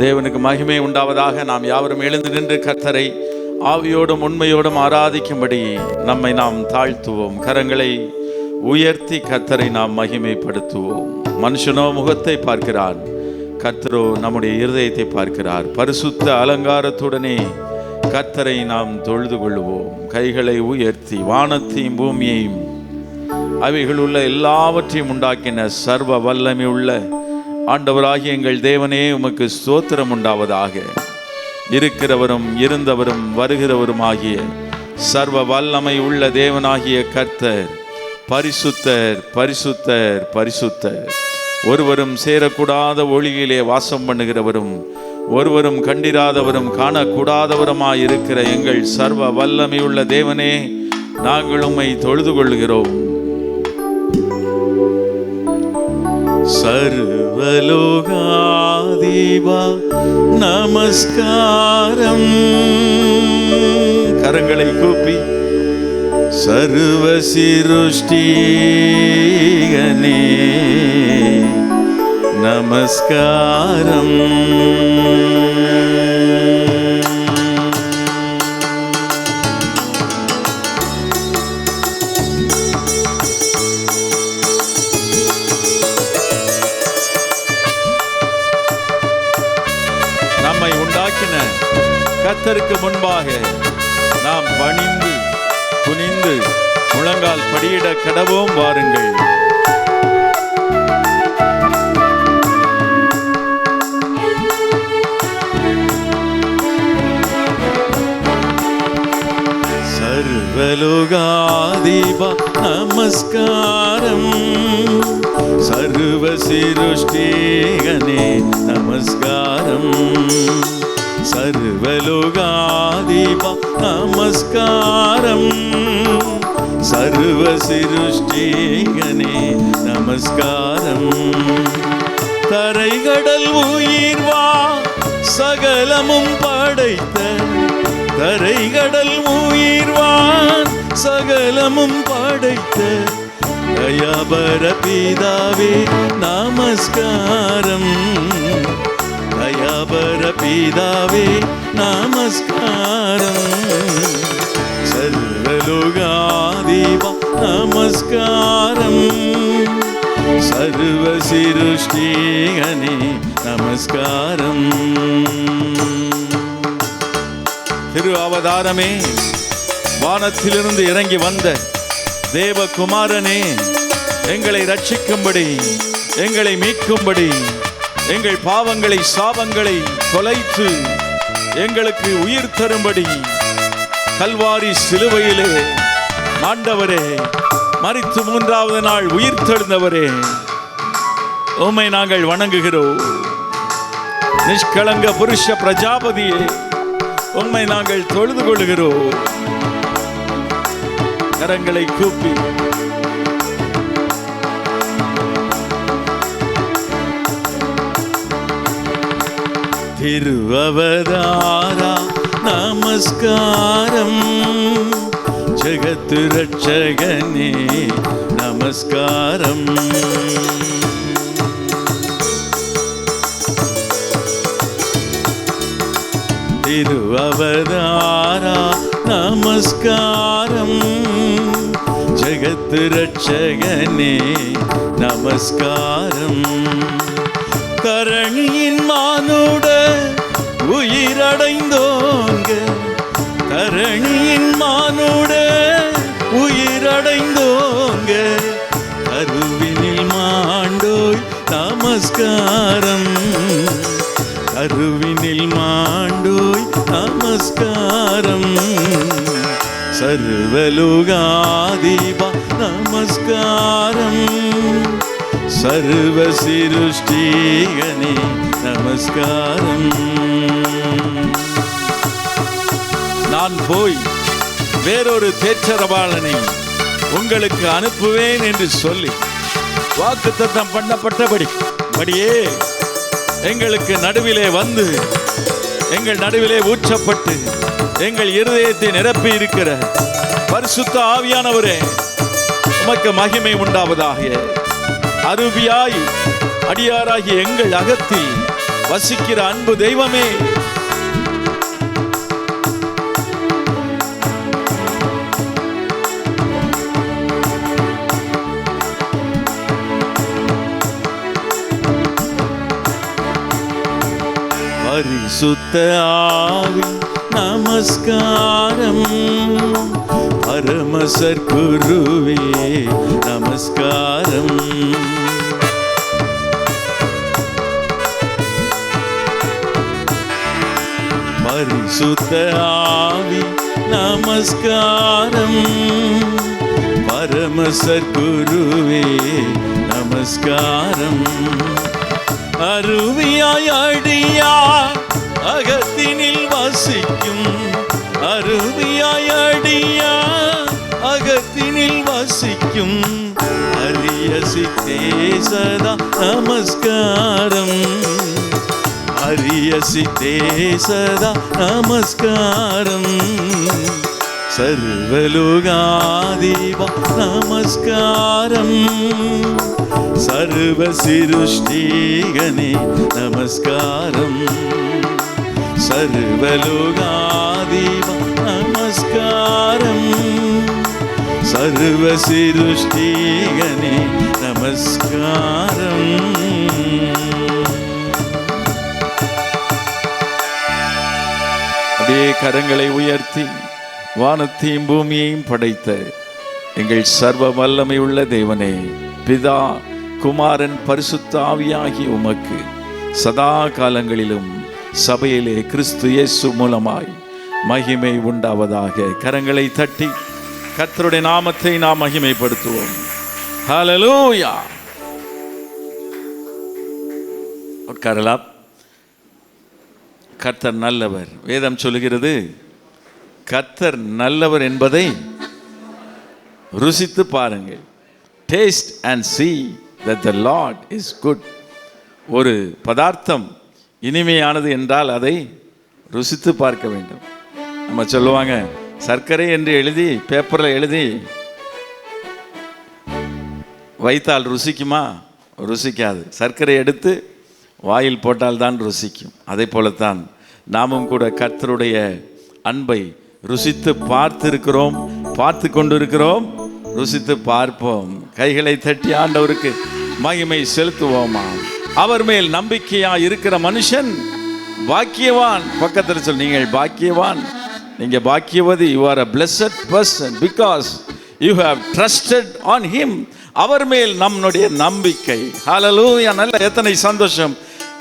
தேவனுக்கு மகிமை உண்டாவதாக. நாம் யாவரும் எழுந்து நின்று கர்த்தரை ஆவியோடும் உண்மையோடும் ஆராதிக்கும்படி நம்மை நாம் தாழ்த்துவோம். கரங்களை உயர்த்தி கர்த்தரை நாம் மகிமைப்படுத்துவோம். மனுஷனோ முகத்தை பார்க்கிறான், கர்த்தரோ நம்முடைய இருதயத்தை பார்க்கிறார். பரிசுத்த அலங்காரத்துடனே கர்த்தரை நாம் தொழுது கொள்வோம். கைகளை உயர்த்தி வானத்தையும் பூமியையும் அவைகள் உள்ள எல்லாவற்றையும் உண்டாக்கின சர்வ வல்லமை உள்ள ஆண்டவராகிய எங்கள் தேவனே, உமக்கு ஸ்தோத்திரம் உண்டாவதாக. இருக்கிறவரும் இருந்தவரும் வருகிறவரும் ஆகிய சர்வ வல்லமை உள்ள தேவனாகிய கர்த்தர் பரிசுத்தர், பரிசுத்தர், பரிசுத்தர். ஒருவரும் சேரக்கூடாத ஒளியிலே வாசம் பண்ணுகிறவரும் ஒருவரும் கண்டிராதவரும் காணக்கூடாதவருமாய் இருக்கிற எங்கள் சர்வ வல்லமை உள்ள தேவனே, நாங்கள் உம்மை தொழுது கொள்கிறோம். சர்வலோகாதிபா நமஸ்காரம். கரங்களை கூப்பி சர்வ சிருஷ்டிகனே நமஸ்காரம். நம்மை உண்டாக்கின கர்த்தருக்கு முன்பாக நாம் பணிந்து குனிந்து முழங்கால் படியிட கடவோம். வாருங்கள். சர்வலோகாதிபா நமஸ்காரம். சர்வ சிருஷ்டிகனே நமஸ்காரம். சர்வலோகாதிபா நமஸ்காரம். சர்வ சிருஷ்டிகனே நமஸ்காரம். தரைகடல் உயிர்வா சகலமும் படைத்த தரைகடல் உயிர்வான் சகலமும் படைத்த தயாபர பிதாவே நமஸ்காரம். தயாபர பிதாவே நமஸ்காரம். சர்வலோகாதிபா நமஸ்காரம். சர்வ சிருஷ்டிகனே நமஸ்காரம். திரு அவதாரமே, வானத்திலிருந்து இறங்கி வந்த தேவகுமாரனே, எங்களை ரட்சிக்கும்படி, எங்களை மீட்கும்படி, எங்கள் பாவங்களை சாபங்களை தொலைத்து எங்களுக்கு உயிர் தரும்படி கல்வாரி சிலுவையிலே ஆண்டவரே மரித்து மூன்றாவது நாள் உயிர் தெழுந்தவரே, உம்மை நாங்கள் வணங்குகிறோம். நிஷ்கலங்க புருஷ பிரஜாபதியே, உம்மை நாங்கள் தொழுது கொள்கிறோம். கரங்களை கூப்பி திருவவதாரா நமஸ்காரம். ஜகத்து ரட்சகனே நமஸ்காரம். திருவவதாரா நமஸ்காரம். ஜகத்து ரட்சகனே நமஸ்காரம். தரணியின் மானுட உயிரடைந்தோங்க, தரணியின் மானுட உயிரடைந்தோங்க, கருவினில் மாண்டோய் நமஸ்காரம். கருவினில் மாண்டோய் நமஸ்காரம். சர்வலோகாதிபா நமஸ்காரம். சர்வ சிருஷ்டிகனே நமஸ்காரம். நான் போய் வேறொரு தேற்றரவாளனை உங்களுக்கு அனுப்புவேன் என்று சொல்லி வாக்குத்தத்தம் பண்ணப்பட்டபடியே எங்களுக்கு நடுவிலே வந்து எங்கள் நடுவிலே ஊற்றப்பட்டு எங்கள் இருதயத்தை நிரப்பி இருக்கிற பரிசுத்த ஆவியானவரே, உமக்கு மகிமை உண்டாவதாக. அருவியாய் அடியாராகிய எங்கள் அகத்தில் வசிக்கிற அன்பு தெய்வமே, பரிசுத்த ஆவி நமஸ்காரம், பரம சத்குருவே நமஸ்காரம். பரிசுத்த ஆவி நமஸ்காரம், பரம சத்குருவே நமஸ்காரம். அருவியாய் அடியார் அகத்தினில் வசிக்கும், அருவியாய் அடியார் அகத்தினில் வசிக்கும் அரிய சித்தே சதா நமஸ்காரம், அரிய சித்தே சதா நமஸ்காரம். சர்வலோகாதிபா நமஸ்காரம், சர்வ சிருஷ்டிகனே நமஸ்காரம், சர்வலோகாதிபா நமஸ்காரம், சர்வ சிருஷ்டிகனே நமஸ்காரம். அப்படியே கரங்களை உயர்த்தி வானத்தையும் பூமியையும் படைத்த எங்கள் சர்வ வல்லமை உள்ள தேவனே, பிதா குமாரன் பரிசுத்த ஆவியாகி உமக்கு சதா காலங்களிலும் சபையிலே கிறிஸ்து இயேசு மூலமாய் மகிமை உண்டாவதாக. கரங்களை தட்டி கர்த்தருடைய நாமத்தை நாம் மகிமைப்படுத்துவோம். ஹல்லேலூயா. உட்காரலாம். கர்த்தர் நல்லவர். வேதம் சொல்லுகிறது, கர்த்தர் நல்லவர் என்பதை ருசித்து பாருங்கள். Taste and see that the Lord is good. ஒரு பதார்த்தம் இனிமையானது என்றால் அதை ருசித்து பார்க்க வேண்டும். நம்ம சொல்லுவாங்க, சர்க்கரை என்று எழுதி பேப்பரில் எழுதி வைத்தால் ருசிக்குமா? ருசிக்காது. சர்க்கரை எடுத்து வாயில் போட்டால் தான் ருசிக்கும். அதே போலத்தான் நாமும் கூட கர்த்தருடைய அன்பை ருசித்து பார்த்திருக்கிறோம், பார்த்து கொண்டிருக்கிறோம், ருசித்து பார்ப்போம். கைகளை தட்டி ஆண்டவருக்கு மகிமை செலுத்துவோமா? அவர் மேல் நம்பிக்கையா இருக்கிற மனுஷன் பாக்கியவான். பக்கத்தில் சொல், நீங்கள் பாக்கியவான், நீங்க பாக்கியவதி. You are a blessed person because you have trusted on him. அவர் மேல் நம்முடைய நம்பிக்கை. ஹல்லேலூயா. நல்ல எத்தனை சந்தோஷம்.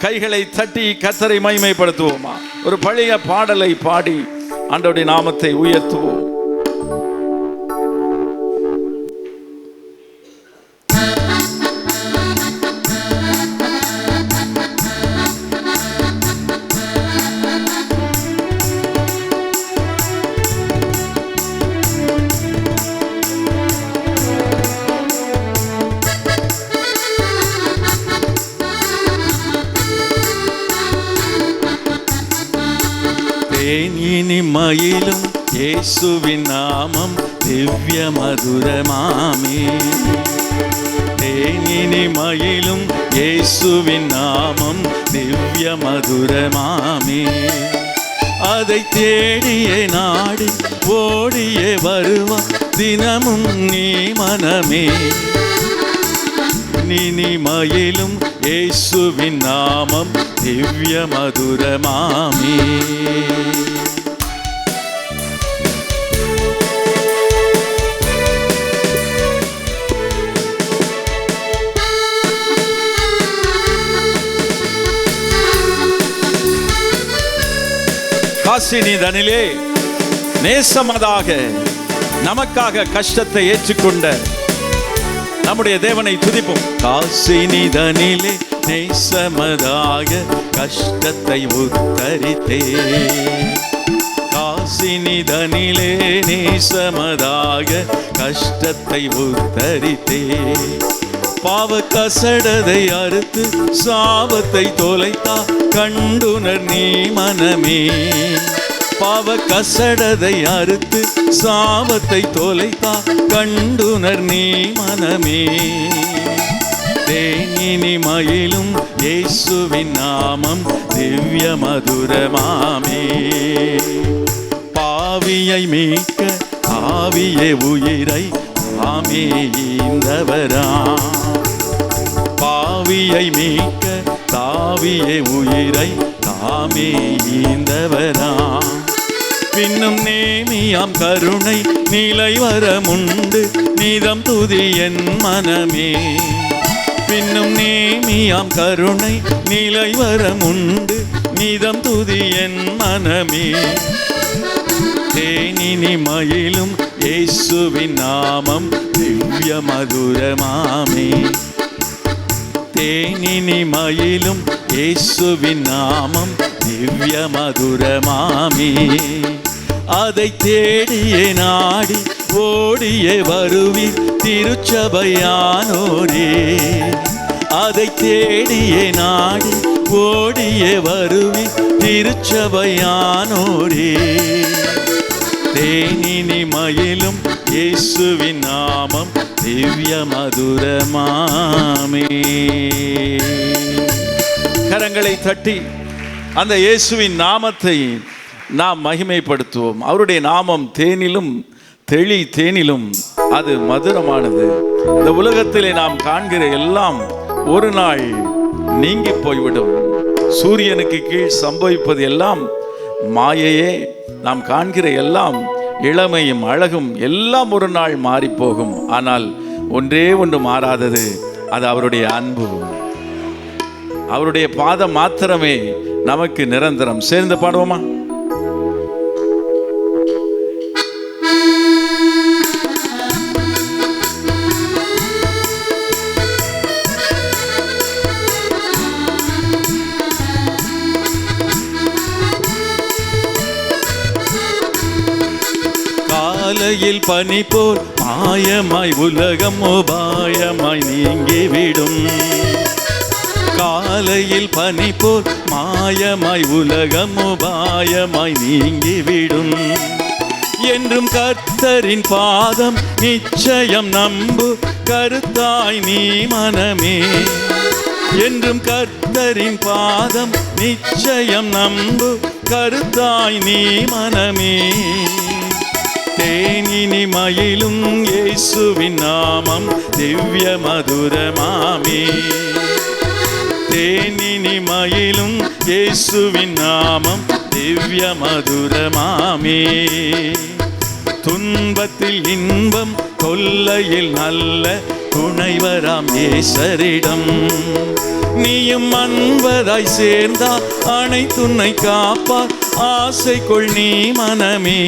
கைகளை தட்டி கர்த்தரை மகிமைப்படுத்துவோமா? ஒரு பழைய பாடலை பாடி ஆண்டவருடைய நாமத்தை உயர்த்துவோம். இனிமையிலும் இயேசுவின் நாமம் திவ்ய மதுரமாமே. இனிமையிலும் இயேசுவின் நாமம் திவ்ய மதுரமாமே. அதை தேடியே நாடி ஓடியே வருவான் தினமும் நீ மனமே. இனிமையிலும் இயேசுவின் நாமம் திவ்ய மதுரமாமே. காசினிதனிலே நேசமதாக நமக்காக கஷ்டத்தை ஏற்றுக்கொண்ட நம்முடைய தேவனை துதிப்போம். காசினிதனிலே நேசமதாக கஷ்டத்தை உத்தரித்தே, காசினிதனிலே நேசமதாக கஷ்டத்தை உத்தரித்தே. பாவ கசடதை அறுத்து சாபத்தை தொலைத்தா கண்டுணர் நீ மனமே. பாவ கசடதை அறுத்து சாபத்தை தொலைத்தா கண்டுணர் நீ மனமே. தேனினி மயிலும் இயேசுவின் நாமம் திவ்ய மதுரமாமே. பாவியை மீட்க ஆவியே உயிரை தாமே ஈந்தவரா. பாவியை மீட்க தாவியே உயிரை தாமே ஈந்தவரா. பின்னும் நேமியாம் கருணை நிலை வரமுண்டு நீதம் துதி என் மனமே. பின்னும் நேமியாம் கருணை நிலை வரமுண்டு நீதம் துதி என் மனமே. தேனினி மயிலும் இயேசுவின் நாமம் திவ்ய மதுரமாமே. தேனினி மயிலும் இயேசுவின் நாமம் திவ்ய மதுரமாமே. அதை தேடியே நாடி ஓடியே வருவீர் திருச்சபையானோரே. அதை தேடியே நாடி ஓடியே வருவீர் திருச்சபையானோரே. தேனினி மயிலும் இயேசுவின் நாமம் திவ்ய மதுரமாமே. கரங்களை தட்டி அந்த இயேசுவின் நாமத்தை நாம் மகிமைப்படுத்துவோம். அவருடைய நாமம் தேனிலும் தேனிலும் அது மதுரமானது. இந்த உலகத்திலே நாம் காண்கிற எல்லாம் ஒரு நாள் நீங்கி போய்விடும். சூரியனுக்கு கீழ் சம்பவிப்பது எல்லாம் மாயையே. நாம் காண்கிற எல்லாம் இளமையும் அழகும் எல்லாம் ஒரு நாள் மாறி போகும். ஆனால் ஒன்றே ஒன்று மாறாதது, அது அவருடைய அன்பு. அவருடைய பாதம் மாத்திரமே நமக்கு நிரந்தரம். சேர்ந்து பாடுவோமா? காலையில் பனி போல் மாயமாய் உலகம் உபாயமாய் நீங்கிவிடும். காலையில் பனி போல் மாயமாய் உலகம் உபாயமாய் நீங்கிவிடும். என்றும் கர்த்தரின் பாதம் நிச்சயம் நம்பு கருத்தாய் நீ மனமே. என்றும் கர்த்தரின் பாதம் நிச்சயம் நம்பு கருத்தாய் நீ மனமே. தேனினி மயிலும் இயேசுவின் நாமம் திவ்ய மதுரமாமே. தேனினி மயிலும் இயேசுவின் நாமம் திவ்ய மதுரமாமே. துன்பத்தில் இன்பம் கொல்லையில் நல்ல துணைவராம் நேசரிடம் நீயும் அன்பதாய் சேர்ந்தால் அனைத்துன்னை காப்பார் ஆசை கொள் நீ மனமே.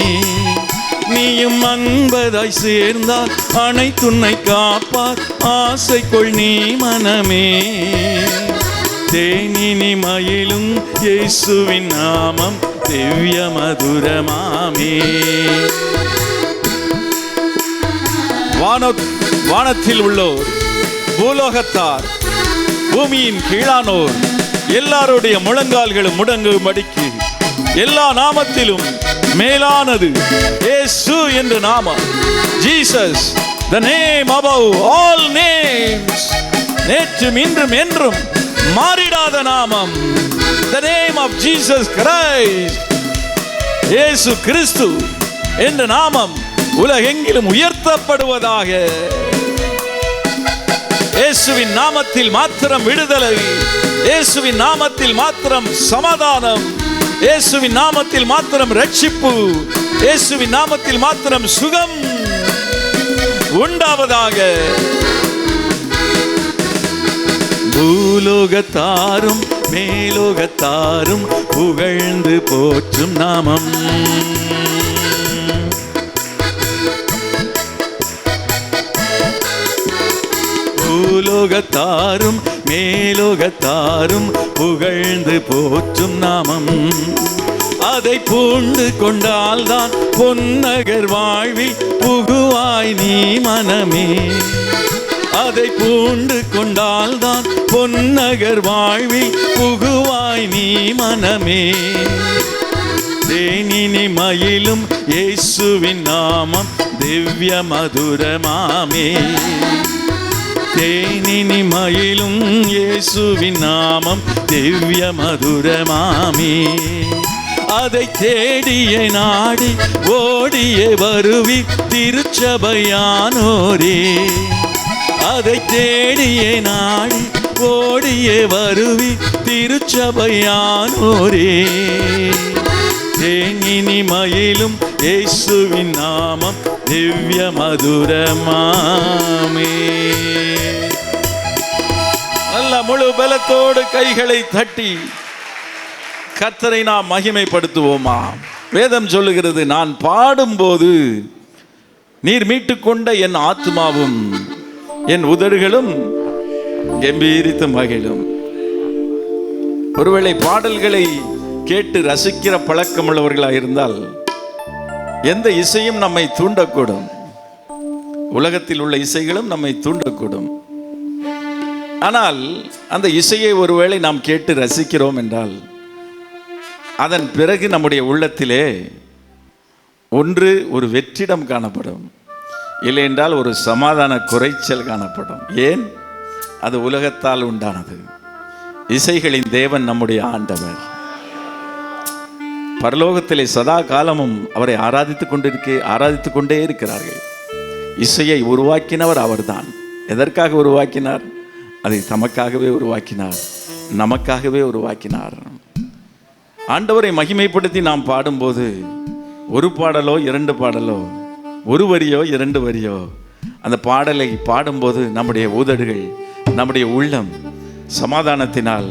நீயும் அன்பதாய் சேர்ந்தால் அனைத்துன்னை காப்பார் ஆசை கொள் நீ மனமே. தேனினி மயிலும் இயேசுவின் நாமம் திவ்ய மதுரமாமே. வானத்தில் உள்ளோர், பூலோகத்தார், பூமியின் கீழானோர் எல்லாருடைய முழங்கால்களும் முடங்கும்படிக்கு எல்லா நாமத்திலும் மேலானது இயேசு என்ற நாமம். Jesus, the name above all names. நேற்றும் இன்றும் என்றும் மாறிடாத நாமம். the name of Jesus Christ. இயேசு கிறிஸ்து என்ற நாமம் உலகெங்கிலும் உயர்த்தப்படுவதாக. இயேசுவின் நாமத்தில் மாத்திரம் விடுதலை, இயேசுவின் நாமத்தில் மாத்திரம் சமாதானம், இயேசுவின் நாமத்தில் மாத்திரம் ரட்சிப்பு, இயேசுவின் நாமத்தில் மாத்திரம் சுகம் உண்டாவதாக. பூலோகத்தாரும் மேலோகத்தாரும் புகழ்ந்து போற்றும் நாமம். பூலோகத்தாரும் மேலோகத்தாரும் புகழ்ந்து போற்றும் நாமம். அதை பூண்டு கொண்டால்தான் பொன்னகர் வாழ்வில் புகுவாய் நீ மனமே. அதை பூண்டு கொண்டால்தான் பொன்னகர் வாழ்வில் புகுவாய் நீ மனமே. தேனினி மயிலும் இயேசுவின் நாமம் திவ்ய மதுரமாமே. தேனினி மயிலும் இயேசுவின் நாமம் திவ்ய மதுரமாமே. அதை தேடிய நாடி ஓடிய வருவி திருச்சபையானோரே. அதை தேடிய நாடி ஓடிய வருவி திருச்சபையானோரே. தேனினி மயிலும் இயேசுவின் நாமம் திவ்ய மதுரமாமே. நல்ல முழு பலத்தோடு கைகளை தட்டி கர்த்தரை நாம் மகிமைப்படுத்துவோமா? வேதம் சொல்லுகிறது, நான் பாடும்போது நீர் மீட்டுக்கொண்ட என் ஆத்மாவும் என் உதடுகளும் கம்பீரித்து மகிழும். ஒருவேளை பாடல்களை கேட்டு ரசிக்கிற பழக்கமுள்ளவர்களாக இருந்தால் எந்த இசையும் நம்மை தூண்டக்கூடும். உலகத்தில் உள்ள இசைகளும் நம்மை தூண்டக்கூடும். ஆனால் அந்த இசையை ஒருவேளை நாம் கேட்டு ரசிக்கிறோம் என்றால் அதன் பிறகு நம்முடைய உள்ளத்திலே ஒன்று ஒரு வெற்றிடம் காணப்படும், இல்லை என்றால் ஒரு சமாதான குறைச்சல் காணப்படும். ஏன்? அது உலகத்தால் உண்டானது. இசைகளின் தேவன் நம்முடைய ஆண்டவர். பரலோகத்திலே சதா காலமும் அவரை ஆராதித்துக் கொண்டே இருக்கிறார்கள். இசையை உருவாக்கினவர் அவர்தான். எதற்காக உருவாக்கினார்? அதை தமக்காகவே உருவாக்கினார், நமக்காகவே உருவாக்கினார். ஆண்டவரை மகிமைப்படுத்தி நாம் பாடும்போது ஒரு பாடலோ இரண்டு பாடலோ, ஒரு வரியோ இரண்டு வரியோ, அந்த பாடலை பாடும்போது நம்முடைய உதடுகள், நம்முடைய உள்ளம் சமாதானத்தினால்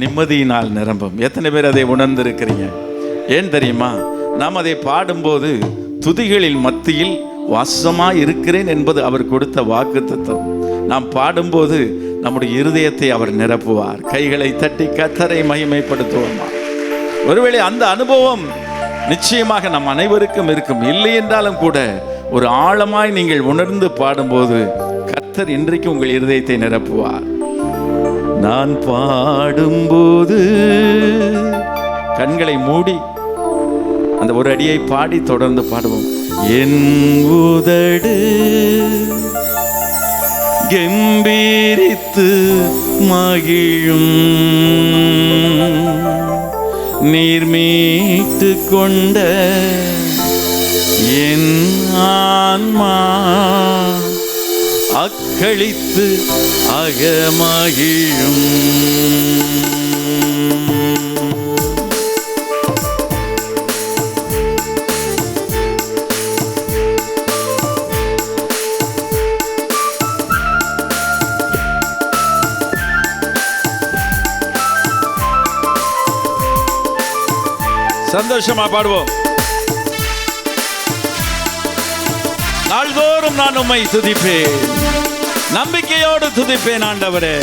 நிம்மதியினால் நிரம்பும். எத்தனை பேர் அதை உணர்ந்திருக்கிறீங்க? ஏன் தெரியுமா? நாம் அதை பாடும்போது துதிகளின் மத்தியில் வாசமாய் இருக்கிறேன் என்பது அவர் கொடுத்த வாக்குத்தத்தம். நாம் பாடும்போது நம்முடைய இருதயத்தை அவர் நிரப்புவார். கைகளை தட்டி கர்த்தரை மகிமைப்படுத்துவோமா? ஒருவேளை அந்த அனுபவம் நிச்சயமாக நம் அனைவருக்கும் இருக்கும். இல்லை என்றாலும் கூட ஒரு ஆழமாய் நீங்கள் உணர்ந்து பாடும்போது கர்த்தர் இன்றைக்கு உங்கள் இருதயத்தை நிரப்புவார். நான் பாடும்போது கண்களை மூடி அந்த ஒரு அடியை பாடி தொடர்ந்து பாடுவோம். என் உதடு கம்பீரித்து மகிழும், நீர் மீட்டு கொண்ட என் ஆன்மா அக்களித்து அகமகிழும். சந்தோஷமா பாடுவோம். நாள்தோறும் நான் உம்மை துதிப்பேன், நம்பிக்கையோடு துதிப்பேன் ஆண்டவரே.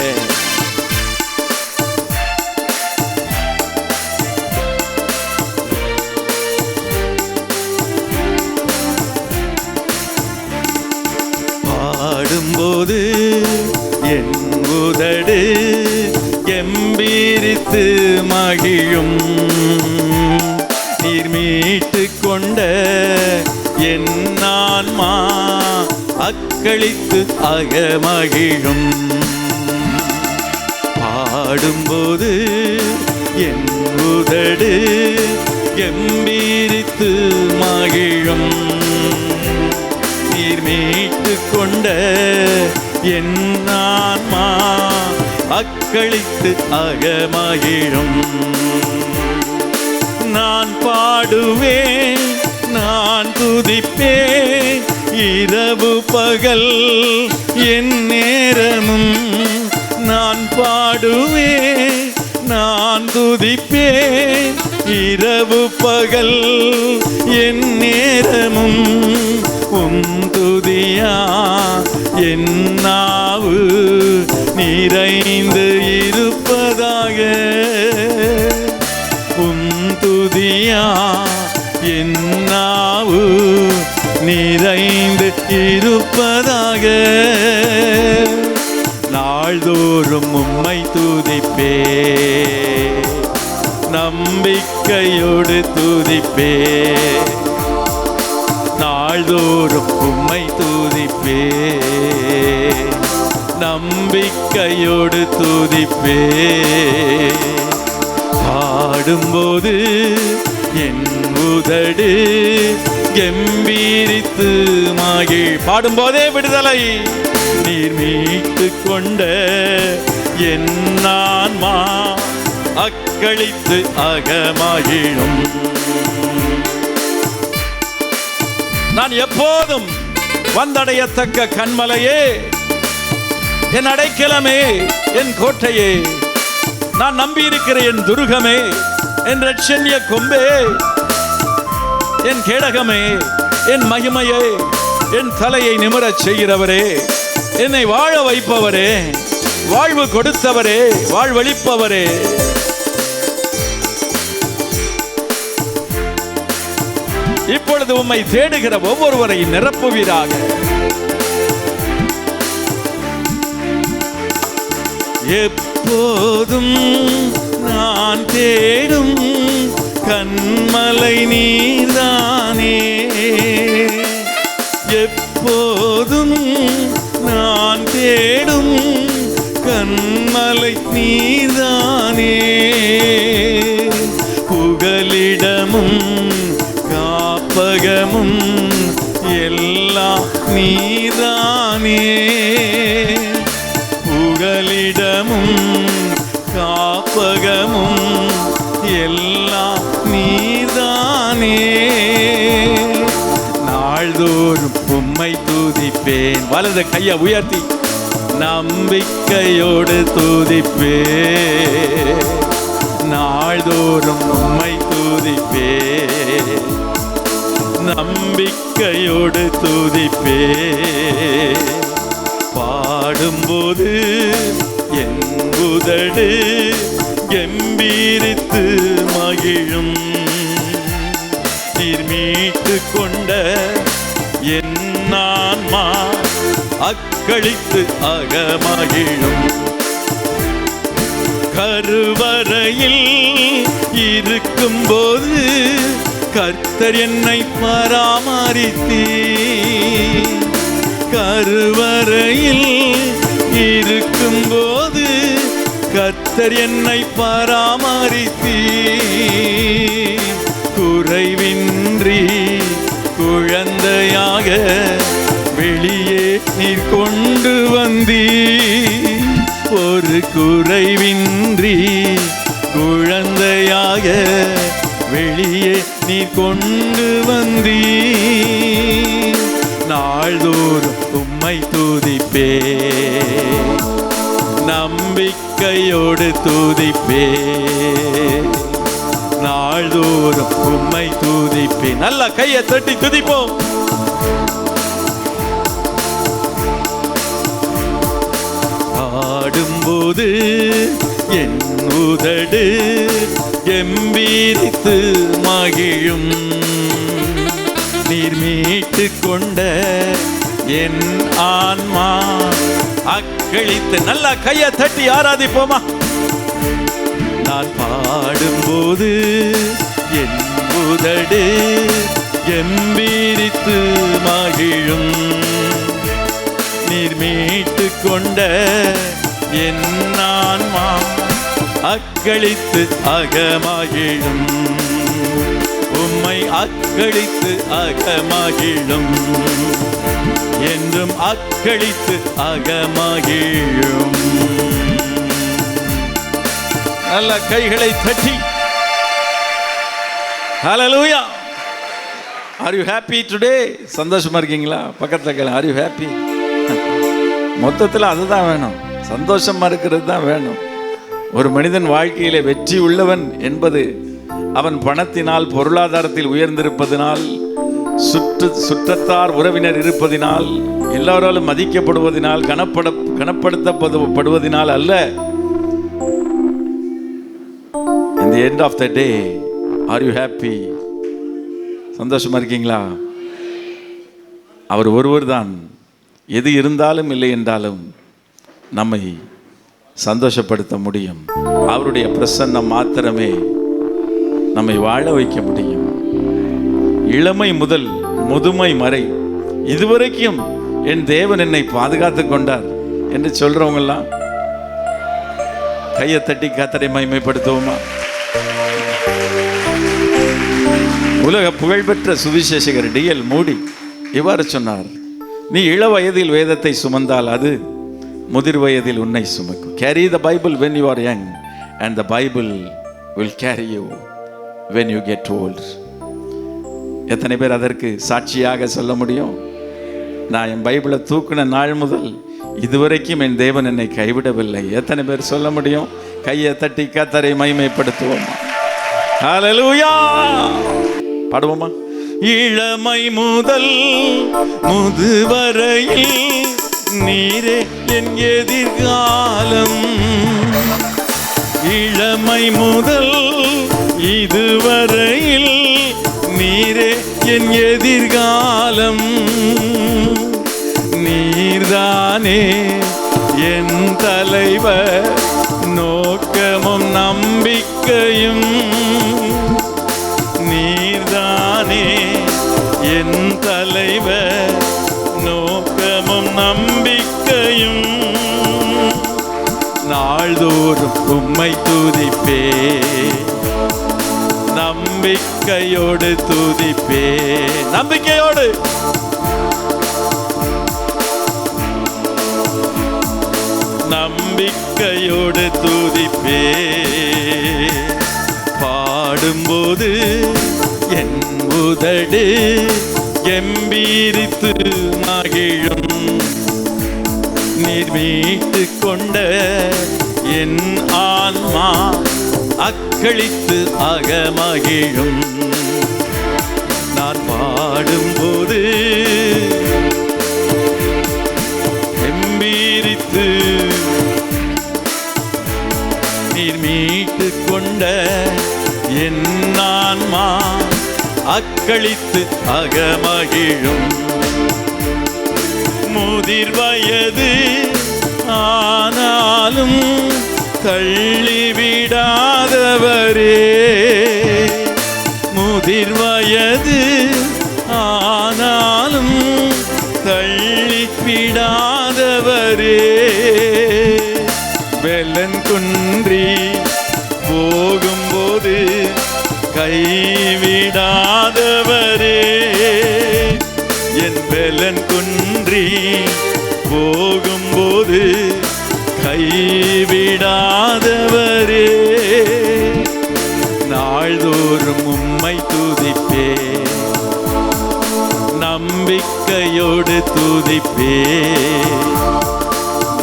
பாடும்போது என் உதடு கம்பீரித்து மகிழும், நீர் மீட்டு கொண்ட என் ஆன்மா அக்களித்து அகமகிழும். பாடும்போது என் உதடு கம்பீரித்து மகிழும், நீர் மீட்டு கொண்ட என் ஆன்மா அக்களித்து அகமகிழும். நான் பாடுவேன், நான் துதிப்பேன், இரவு பகல் என் நேரமும். நான் பாடுவேன், நான் துதிப்பேன், இரவு பகல் என் நேரமும். உம் துதியா என் நாவு நிறைந்து இருப்பதாக, உம் துதியா என் நாவு நிறைந்து இருப்பதாக. நாள்தோறும் உம்மை துதிப்பே, நம்பிக்கையோடு துதிப்பே. நாள்தோறும் உம்மை துதிப்பே, நம்பிக்கையோடு துதிப்பே. பாடும்போது என் உதடு கம்பீரித்து மகிழ். பாடும்போதே விடுதலை நீர் மீட்டு கொண்ட என் ஆன்மா அக்களித்து அகமகிழும். நான் எப்போதும் வந்தடையத்தக்க கண்மலையே, என் அடைக்கலமே, என் கோட்டையே, நான் நம்பியிருக்கிற என் துருகமே, என் இரட்சண்ய கொம்பே, என் கேடகமே, என் மகிமையே, என் தலையை நிமிரச் செய்கிறவரே, என்னை வாழ வைப்பவரே, வாழ்வு கொடுத்தவரே, வாழ்வளிப்பவரே. இப்பொழுது உம்மை தேடுகிற ஒவ்வொருவரை நிரப்புவீராக. எப்போதும் நான் தேடும் கண்மலை நீர்தானே, எப்போதும் நான் தேடும் கண்மலை நீர்தானே, புகலிடமும் காப்பகமும் எல்லாம் நீர்தானே, புகலிடமும் காப்பகமும் எல்லாம் நீர்தானே. நாள்தோறும் உம்மை துதிப்பேன். வலது கையை உயர்த்தி நம்பிக்கையோடு துதிப்பேன். நாள்தோறும் உம்மை துதிப்பேன். நம்பிக்கையோடு துதிப்பேன். பாடும்போது என் உதடு கம்பீரித்து மகிழும். நீர் மீட்டு கொண்ட என் ஆன்மா அக்களித்து அகமகிழும். கருவறையில் இருக்கும்போது கர்த்தர் என்னை பராமரித்தீர். கருவறையில் இருக்கும்போது கர்த்தர் என்னை பராமரித்தீர். குறைவின்றி குழந்தையாக வெளியே நீர் கொண்டு வந்தீர். ஒரு குறைவின்றி குழந்தையாக வெளியே நீர் கொண்டு வந்தீர். நாள்தோறும் உம்மை துதிப்பே, நம்பிக்கையோடு துதிப்பே. நாள்தோறும் உம்மை துதிப்பே. நல்ல கையை தட்டி துதிப்போம். பாடும்போது என் உதடு கம்பீரித்து மகிழும். நீர் மீட்டு கொண்ட என் ஆன்மா அக்களித்து. நல்ல கையை தட்டி ஆராதிப்போமா. நான் பாடும்போது என் உதடு கம்பீரித்து மகிழும். நீர் மீட்டு கொண்ட என் ஆன்மா அக்களித்து அகமகிழும். உம்மை அக்களித்து அகமகிழும். என்றும் அக்களித்து அகமகிழும். நல்ல கைகளை தட்டி ஹல்லேலூயா. Are you happy today? சந்தோஷமா இருக்கீங்களா? பக்கத்துல கேளு. Are you happy? மொத்தத்தில் அதுதான் வேணும். சந்தோஷமா இருக்கிறது தான் வேணும். ஒரு மனிதன் வாழ்க்கையிலே வெற்றி உள்ளவன் என்பது அவன் பணத்தினால் பொருளாதாரத்தில் உயர்ந்திருப்பதினால், சுற்றத்தார் உறவினர் இருப்பதினால், எல்லாராலும் மதிக்கப்படுவதனால், கனப்படுத்தப்படுவதனால் அல்ல. In the end of the day, are you happy? சந்தோஷமா இருக்கீங்களா? அவர் ஒருவர் தான் எது இருந்தாலும் இல்லை என்றாலும் நம்மை சந்தோஷப்படுத்த முடியும். அவருடைய பிரசன்னம் மாத்திரமே நம்மை வாழ வைக்க முடியும். இளமை முதல் முதுமை வரை இதுவரைக்கும் என் தேவன் என்னை பாதுகாத்து கொண்டார். என்று சொல்றவங்கெல்லாம் கையை தட்டி கர்த்தரை மகிமைப்படுத்துவோமா? உலக புகழ்பெற்ற சுவிசேஷகர் D.L. மூடி இவ்வாறு சொன்னார், நீ இள வயதில் வேதத்தை சுமந்தால் அது முதிர் வயதில் உன்னை சுமக்கும். Carry the Bible when you are young and the Bible will carry you when you get old. எத்தனை பேர் அதற்கு சாட்சியாக சொல்ல முடியும்? நான் என் பைபிளை தூக்கின நாள் முதல் இதுவரைக்கும் என் தேவன் என்னை கைவிடவில்லை. எத்தனை பேர் சொல்ல முடியும்? கையை தட்டி கர்த்தரை மகிமைப்படுத்துவோமா? ஹல்லேலூயா! பாடுவோமா? இளமை முதல் முதுவரையில் நீரே என் எதிர்காலம். இளமை முதல் இதுவரையில் நீரே என் எதிர்காலம். நீர்தானே என் தலைவர், நோக்கமும் நம்பிக்கையும். நீர்தானே என் தலைவர், நோக்கமும் நம்பிக்கையும். நாள்தோறும் உம்மை துதிப்பே, நம்பிக்கையோடு துதிப்பே. நம்பிக்கையோடு நம்பிக்கையோடு துதிப்பே. பாடும்போது என் உதடு கம்பீரித்து மகிழும். நீர் மீட்டு கொண்ட என் ஆன்மா அக்களித்து அகமகிழும். நான் பாடும்போது கம்பீரித்து நீர் மீட்டு கொண்ட என் ஆன்மா அக்களித்து அகமகிழும். முதிர் வயது ஆனாலும் தள்ளிவிடாதவரே. முதிர் வயது ஆனாலும் தள்ளிவிடாதவரே. வெள்ளன் குன்றி போகும்போது கைவிடாதவரே. என் வெள்ளன் குன்றி போகும்போது கைவிடாதவரே. நாள்தோறும் உம்மை துதிப்பே, நம்பிக்கையோடு துதிப்பே.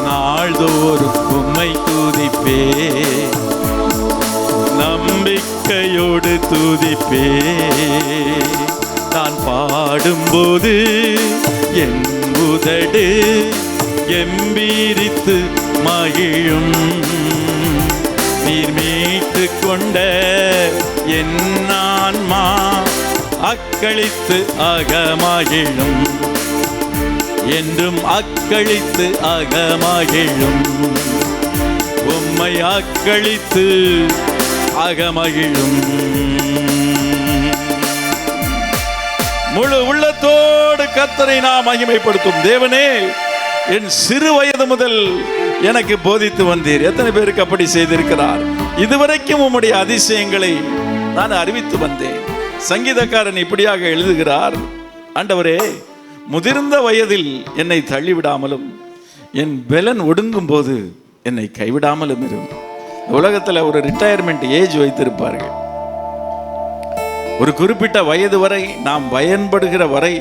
நாள்தோறும் உம்மை துதிப்பே, நம்பிக்கையோடு துதிப்பே. நான் பாடும்போது என் உதடு கம்பீரித்து மகிழும். நீர் மீட்டு கொண்ட என் ஆன்மா அக்களித்து அகமகிழும். என்றும் அக்களித்து அகமகிழும். உம்மை அக்களித்து அகமகிழும். முழு உள்ளத்தோடு கர்த்தரை நாம் மகிமைப்படுத்தும். தேவனே, என் சிறு வயது முதல் எனக்கு போதித்து வந்தீர். எத்தனை பேருக்கு அப்படி செய்திருக்கிறார்? இதுவரைக்கும் உம்முடைய அதிசயங்களை நான் அறிவித்து வந்தேன். சங்கீதக்காரன் இப்படியாக எழுதுகிறார், ஆண்டவரே, முதிர்ந்த வயதில் என்னை தள்ளிவிடாமலும் என் பெலன் ஒடுங்கும் போது என்னை கைவிடாமலும் இரும். உலகத்தில் ஒரு ரிட்டையர்மெண்ட் ஏஜ் வைத்திருப்பார்கள். ஒரு குறிப்பிட்ட வயது வரை நாம் பயன்படுகிற வரை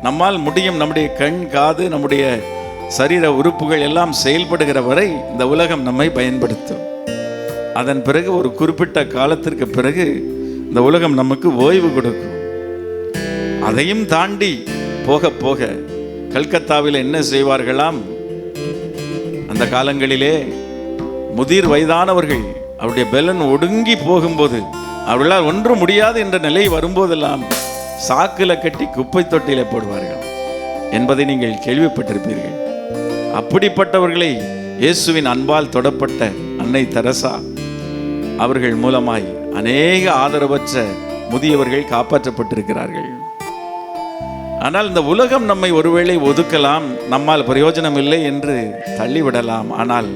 நம்மால் முடியும். நம்முடைய கண், காது, நம்முடைய சரீர உறுப்புகள் எல்லாம் செயல்படுகிற வரை இந்த உலகம் நம்மை பயன்படுத்தும். அதன் பிறகு ஒரு குறிப்பிட்ட காலத்திற்கு பிறகு இந்த உலகம் நமக்கு ஓய்வு கொடுக்கும். அதையும் தாண்டி போக போக கல்கத்தாவில் என்ன செய்வார்களாம்? அந்த காலங்களிலே முதிர் வயதானவர்கள் அவருடைய பெலன் ஒடுங்கி போகும்போது, அவர்களால் ஒன்றும் முடியாது என்ற நிலை வரும்போதெல்லாம் சாக்கில் கட்டி குப்பை தொட்டியில போடுவார்கள் என்பதை நீங்கள் கேள்விப்பட்டிருப்பீர்கள். அப்படிப்பட்டவர்களை இயேசுவின் அன்பால் தொடப்பட்ட அன்னை தெரசா அவர்கள் மூலமாய் அநேக ஆதரவற்ற முதியவர்கள் காப்பாற்றப்பட்டிருக்கிறார்கள். ஆனால் இந்த உலகம் நம்மை ஒருவேளை ஒதுக்கலாம், நம்மால் பிரயோஜனம் இல்லை என்று தள்ளிவிடலாம். ஆனால்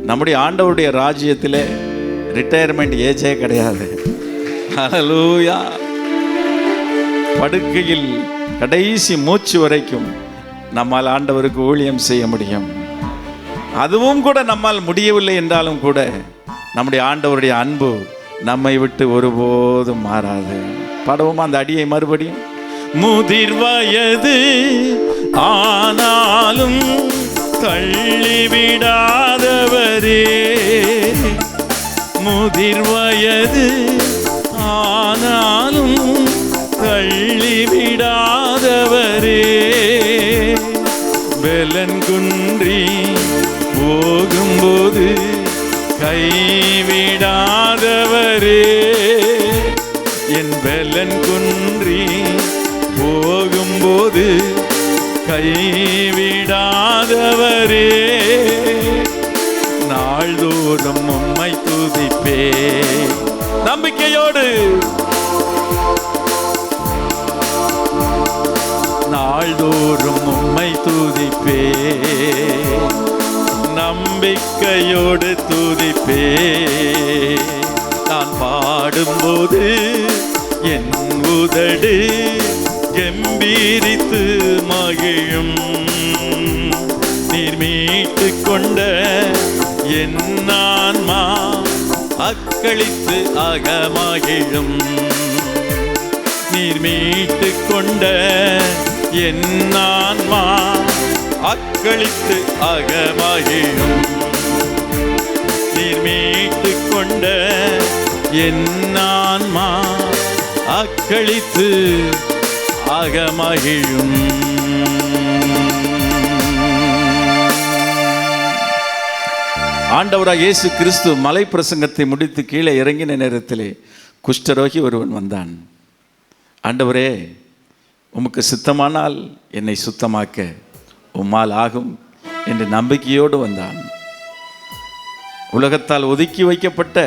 நம்முடைய ஆண்டவருடைய ராஜ்யத்திலே ரிட்டையர்மெண்ட் ஏஜே கிடையாது. ஹல்லேலூயா. படுக்கையில் கடைசி மூச்சு வரைக்கும் நம்மால் ஆண்டவருக்கு ஊழியம் செய்ய முடியும். அதுவும் கூட நம்மால் முடியவில்லை என்றாலும் கூட நம்முடைய ஆண்டவருடைய அன்பு நம்மை விட்டு ஒருபோதும் மாறாது. பாடுவோமா அந்த அடியை மறுபடியும்? முதிர் வயது ஆனாலும் தள்ளிவிடாதவரே, முதிர் வயது ஆனாலும் தள்ளிவிடாதவரே, பெலன் குன்றி போகும்போது கைவிடாதவரே, என் பெலன் குன்றி போகும்போது கைவிடாதவரே, நாள்தோறும் உம்மை துதிப்பே. நம்பிக்கையோடு நாள்தோறும் உம்மை துதிப்பே, நம்பிக்கையோடு துதிப்பே. நான் பாடும்போது என் உதடு கம்பீரித்து மகிழும், நீர் மீட்டு கொண்ட என் ஆன்மா அக்களித்து அகமகிழும், நீர் மீட்டு கொண்ட என் ஆன்மா அக்களித்து அகமகிழும், நீர் மீட்டு கொண்ட என் ஆன்மா அக்களித்து அகமகிழும். ஆண்டவராக இயேசு கிறிஸ்து மலை பிரசங்கத்தை முடித்து கீழே இறங்கின நேரத்திலே குஷ்டரோகி ஒருவன் வந்தான். ஆண்டவரே, உமக்கு சித்தமானால் என்னை சுத்தமாக்க உம்மால் ஆகும் என்ற நம்பிக்கையோடு வந்தான். உலகத்தால் ஒதுக்கி வைக்கப்பட்ட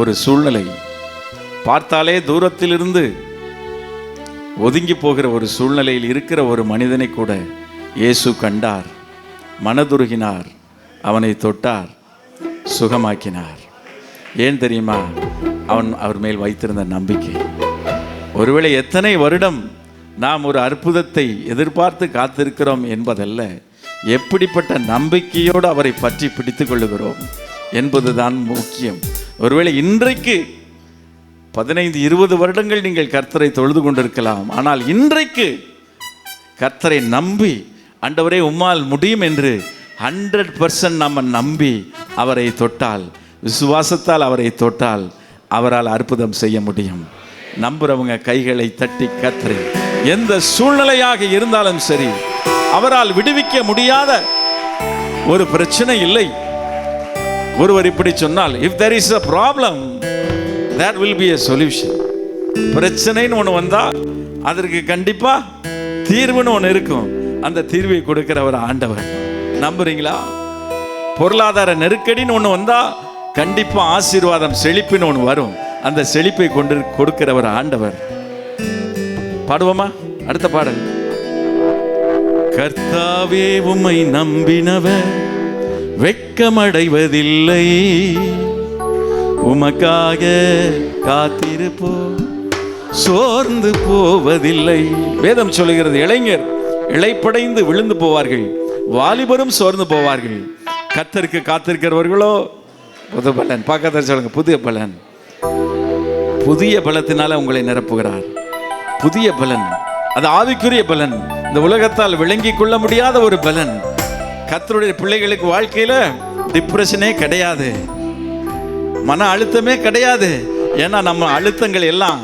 ஒரு சூழ்நிலை, பார்த்தாலே தூரத்திலிருந்து ஒதுங்கி போகிற ஒரு சூழ்நிலையில் இருக்கிற ஒரு மனிதனை கூட இயேசு கண்டார், மனதுருகினார், அவனை தொட்டார், சுகமாக்கினார். ஏன் தெரியுமா? அவர் மேல் வைத்திருந்த நம்பிக்கை. ஒருவேளை எத்தனை வருடம் நாம் ஒரு அற்புதத்தை எதிர்பார்த்து காத்திருக்கிறோம் என்பதல்ல, எப்படிப்பட்ட நம்பிக்கையோடு அவரை பற்றி பிடித்து கொள்ளுகிறோம் என்பதுதான் முக்கியம். ஒருவேளை இன்றைக்கு 15-20 வருடங்கள் நீங்கள் கர்த்தரை தொழுது கொண்டிருக்கலாம், ஆனால் இன்றைக்கு கர்த்தரை நம்பி ஆண்டவரே உம்மால் முடியும் என்று 100% நம்ம நம்பி அவரை தொட்டால், விசுவாசத்தால் அவரை தொட்டால் அவரால் அற்புதம் செய்ய முடியும். நம்புறவங்க கைகளை தட்டி கர்த்தரை, எந்த சூழ்நிலையாக இருந்தாலும் சரி, அவரால் விடுவிக்க முடியாத ஒரு பிரச்சனை இல்லை. ஒருவர் இப்படி சொன்னால், if there is a problem there will be a solution. பிரச்சனைன்னு ஒன்று வந்தா அதற்கு கண்டிப்பா தீர்வுன்னு ஒன்று இருக்கும். அந்த தீர்வை கொடுக்கிறவர் ஆண்டவர். நம்புறீங்களா? பொருளாதார நெருக்கடின்னு ஒன்று வந்தா கண்டிப்பா ஆசீர்வாதம், செழிப்புன்னு ஒன்று வரும். அந்த செழிப்பை கொண்டு கொடுக்கிறவர் ஆண்டவர். பாடுவோமா அடுத்த பாடல்? கர்த்தாவே உம்மை நம்பினவர் வெட்கமடைவதில்லை, உமக்காக காத்திருப்போ சோர்ந்து போவதில்லை. வேதம் சொல்லுகிறது, இளைஞர் இளைப்படைந்து விழுந்து போவார்கள், வாலிபரும் சோர்ந்து போவார்கள். கர்த்தருக்கு காத்திருக்கிறவர்களோ புது பலன். பக்கத்தில் சொல்லுங்க, புதிய பலன். புதிய பலத்தினால உங்களை நிரப்புகிறார். புதிய பலன், அது ஆவிக்குரிய பலன், இந்த உலகத்தால் விளங்கி கொள்ள முடியாத ஒரு பலன். கர்த்தருடைய பிள்ளைகளுக்கு வாழ்க்கையில டிப்ரெஷனே கிடையாது, மன அழுத்தமே கிடையாது. ஏன்னா நம்ம அழுத்தங்கள் எல்லாம்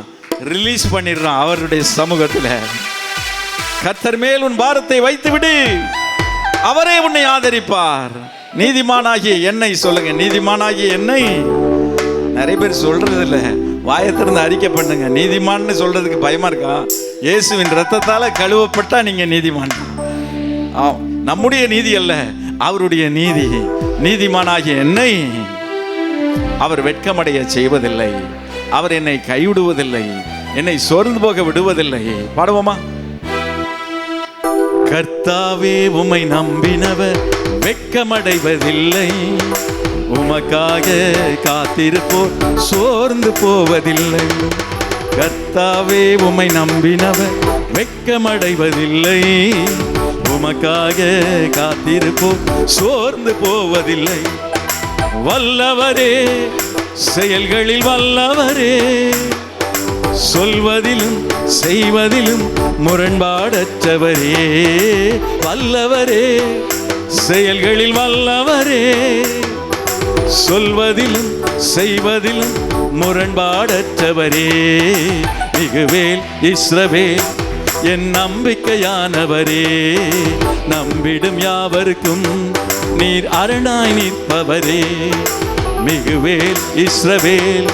ரிலீஸ் பண்ணிடுறோம் அவருடைய சமூகத்தில். கர்த்தர் மேல் உன் பாரத்தை வைத்து விடு, அவரே உன்னை ஆதரிப்பார். நீதிமானாகிய என்னை சொல்லுங்க, நீதிமானாகிய என்னை. நிறைய பேர் சொல்றது இல்லை, வாயத்திலிருந்து அறிக்கை பண்ணுங்க. நீதிமான்னு சொல்றதுக்கு பயமா இருக்கா? இயேசுவின் ரத்தத்தால கழுவப்பட்டா நீங்க நீதிமான். நம்முடைய நீதி அல்ல, அவருடைய நீதி. நீதிமானாகிய என்னை அவர் வெட்கமடைய செய்வதில்லை, அவர் என்னை கைவிடுவதில்லை, என்னை சோர்ந்து போக விடுவதில்லை. பாடுவோமா? கர்த்தாவே உம்மை நம்பினவர் வெட்கமடைவதில்லை. உமக்காக காத்திருப்போர் சோர்ந்து போவதில்லை. கர்த்தாவே உம்மை நம்பினவர் வெட்கமடைவதில்லை. உமக்காக காத்திருப்போர் சோர்ந்து போவதில்லை. வல்லவரே, செயல்களில் வல்லவரே, சொல்வதிலும் செய்வதிலும் முரண்பாடற்றவரே. வல்லவரே, செயல்களில் வல்லவரே, சொல்வதிலும் செய்வதிலும் முரண்பாடற்றவரே. மிகுவேல் இஸ்ரவேல் என் நம்பிக்கையானவரே. நம்பிடும் யாவருக்கும் நீர் அரணாய் நிற்பவரே. மிகுவேல் இஸ்ரவேல்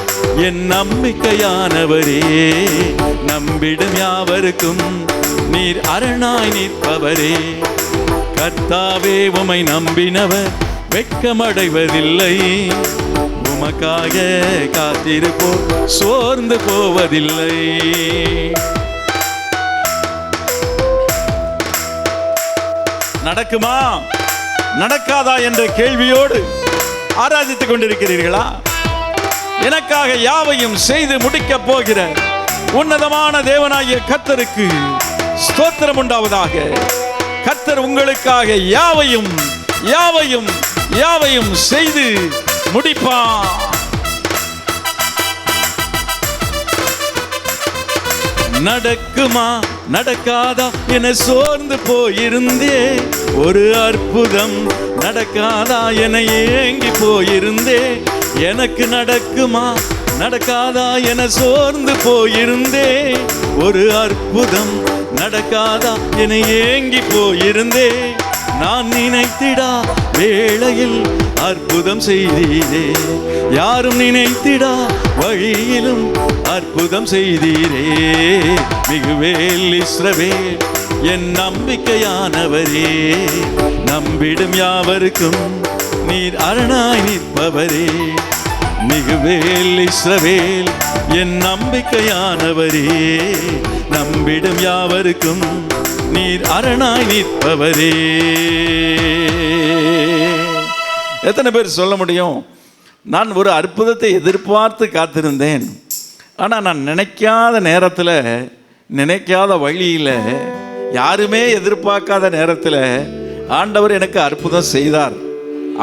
என் நம்பிக்கையானவரே. நம்பிடும் யாவருக்கும் நீர் அரணாய் நிற்பவரே. கர்த்தாவே உம்மை நம்பினவர் வெட்கமடைவதில்லை. உமக்காக காத்திருப்போர் சோர்ந்து போவதில்லை. நடக்குமா நடக்காதா என்ற கேள்வியோடு ஆராதித்துக் கொண்டிருக்கிறீர்களா? எனக்காக யாவையும் செய்து முடிக்கப் போகிற உன்னதமான தேவனாகிய கர்த்தருக்கு ஸ்தோத்திரம் உண்டாவதாக. கர்த்தர் உங்களுக்காக யாவையும் யாவையும் யாவையும் செய்து முடிப்பார். நடக்குமா நடக்காதா என சோர்ந்து போயிருந்தே. ஒரு அற்புதம் நடக்காதா என ஏங்கி போயிருந்தே. எனக்கு நடக்குமா நடக்காதா என சோர்ந்து போயிருந்தே. ஒரு அற்புதம் நடக்காதா என ஏங்கி போயிருந்தே. நான் நினைத்திடா வேளையில் அற்புதம் செய்தீரே. யாரும் நினைத்திடா வழியிலும் அற்புதம் செய்தீரே. மிகுவேல் இஸ்ரவேல் என் நம்பிக்கையானவரே. நம்பிடும் யாவருக்கும் நீர் அரணாய் நிற்பவரே. மிகுவேல் இஸ்ரவேல் என் நம்பிக்கையானவரே. நம்பிடும் யாவருக்கும் நீர் அரணாய் நிற்பவரே. எத்தனை பேர் சொல்ல முடியும், நான் ஒரு அற்புதத்தை எதிர்பார்த்து காத்திருந்தேன், ஆனால் நான் நினைக்காத நேரத்தில், நினைக்காத வழியில், யாருமே எதிர்பார்க்காத நேரத்தில் ஆண்டவர் எனக்கு அற்புதம் செய்தார்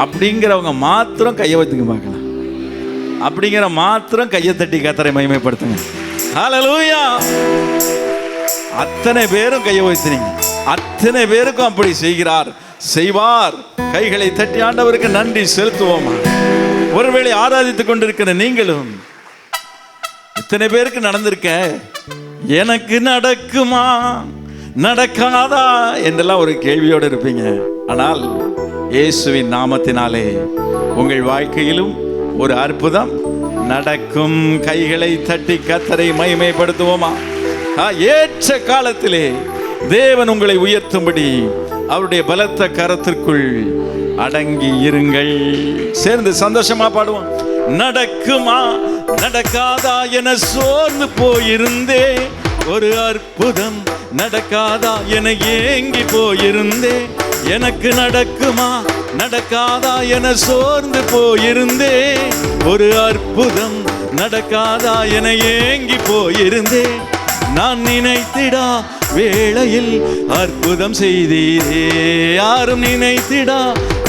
அப்படிங்கிறவங்க மாத்திரம் கையை வைத்துங்க பார்க்கலாம். அப்படிங்கிற மாத்திரம் கையை தட்டி கர்த்தரை மகிமைப்படுத்துங்க. ஹல்லேலூயா. அத்தனை பேரும் கையை வைத்தீங்க. அத்தனை பேருக்கும் அப்படி செய்கிறார், செய்வார். கைகளை தட்டி ஆண்டவருக்கு நன்றி செலுத்துவோமா? ஒருவேளை ஆராதித்துக் கொண்டிருக்கிற நீங்களும் இத்தனை பேருக்கு நடந்திருக்க, எனக்கு நடக்குமா நடக்காதா என்றெல்லாம் ஒரு கேள்வியோடு இருப்பீங்க. ஆனால் இயேசுவின் நாமத்தினாலே உங்கள் வாழ்க்கையிலும் ஒரு அற்புதம் நடக்கும். கைகளை தட்டி கர்த்தரை மகிமைப்படுத்துவோமா? ஏற்ற காலத்திலே தேவன் உங்களை உயர்த்தும்படி அவருடைய பலத்த கரத்திற்குள் அடங்கி இருங்கள். சேர்ந்து சந்தோஷமா பாடுவோம். நடக்குமா நடக்காதா என சோர்ந்து போயிருந்தே. ஒரு அற்புதம் நடக்காதா என ஏங்கி போயிருந்தே. எனக்கு நடக்குமா நடக்காதா என சோர்ந்து போயிருந்தே. ஒரு அற்புதம் நடக்காதா என ஏங்கி போயிருந்தே. நான் நினைத்திடா வேளையில் அற்புதம் செய்தீரே. யாரும் நினைத்திடா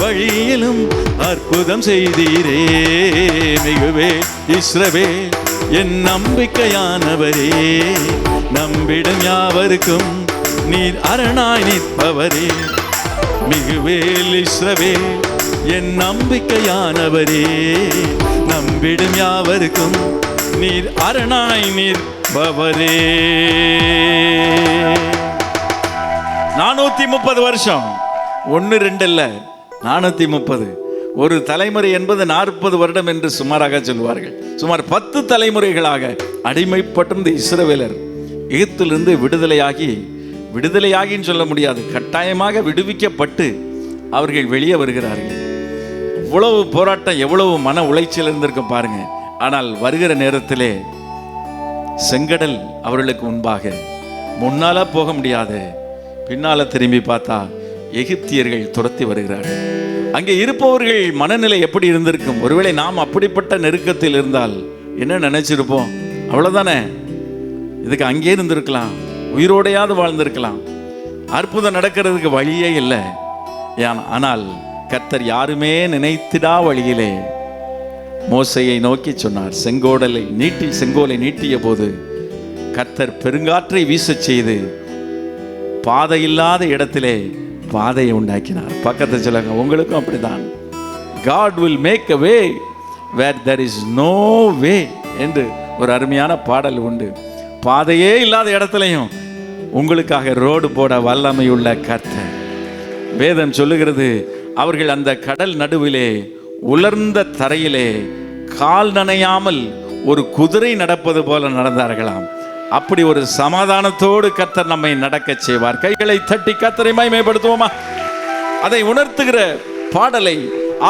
வழியிலும் அற்புதம் செய்தீரே. மிகுவேல் இஸ்ரவேல் என் நம்பிக்கையானவரே. நம்பிடும் யாவருக்கும் நீர் அரணாய் நிற்பவரே. மிகுவேல் இஸ்ரவேல் என் நம்பிக்கையானவரே. நம்பிடும் யாவருக்கும் நீர் அரணாய் நிற்பவரே. 430 வருஷம், 1 2 இல்ல, 430. ஒரு தலைமுறை என்பது 40 வருடம் என்று சுமாராக சொல்வார்கள். சுமார் 10 தலைமுறைகளாக அடிமைப்பட்டிருந்த இஸ்ரவேலர் எகிப்திலிருந்து விடுதலையாகின்னு சொல்ல முடியாது, கட்டாயமாக விடுவிக்கப்பட்டு அவர்கள் வெளியே வருகிறார்கள். எவ்வளவு போராட்டம், எவ்வளவு மன உளைச்சல் இருந்திருக்கும் பாருங்க. ஆனால் வருகிற நேரத்திலே செங்கடல் அவர்களுக்கு முன்பாக, முன்னால போக முடியாது, பின்னால திரும்பி பார்த்தா எகிப்தியர்கள் துரத்தி வருகிறார்கள். அங்கே இருப்பவர்கள் மனநிலை எப்படி இருந்திருக்கும்? ஒருவேளை நாம் அப்படிப்பட்ட நெருக்கத்தில் இருந்தால் என்ன நினைச்சிருப்போம்? அவ்வளவுதானே, இதுக்கு அங்கே இருந்திருக்கலாம், உயிரோடையாவது வாழ்ந்திருக்கலாம், அற்புதம் நடக்கிறதுக்கு வழியே இல்லை. ஆனால் கர்த்தர் யாருமே நினைத்திடா வழியிலே மோசையை நோக்கி சொன்னார். செங்கோலை நீட்டிய போது கர்த்தர் பெருங்காற்றை வீச செய்து பாதை இல்லாத இடத்திலே பாதையை உண்டாக்கினார். பக்கத்தை சொல்லுங்க, உங்களுக்கும் அப்படிதான். God will make a way where there is no way என்று ஒரு அருமையான பாடல் உண்டு. பாதையே இல்லாத இடத்துலையும் உங்களுக்காக ரோடு போட வல்லமையுள்ள கர்த்தர். வேதம் சொல்லுகிறது, அவர்கள் அந்த கடல் நடுவிலே உலர்ந்த தரையிலே கால் நனையாமல் ஒரு குதிரை நடப்பது போல நடந்தார்களாம். அப்படி ஒரு சமாதானத்தோடு கர்த்தர் நம்மை நடக்க செய்வார். கைகளை தட்டி கர்த்தரை மகிமைப்படுத்துவோமா? அதை உணர்த்துகிற பாடலை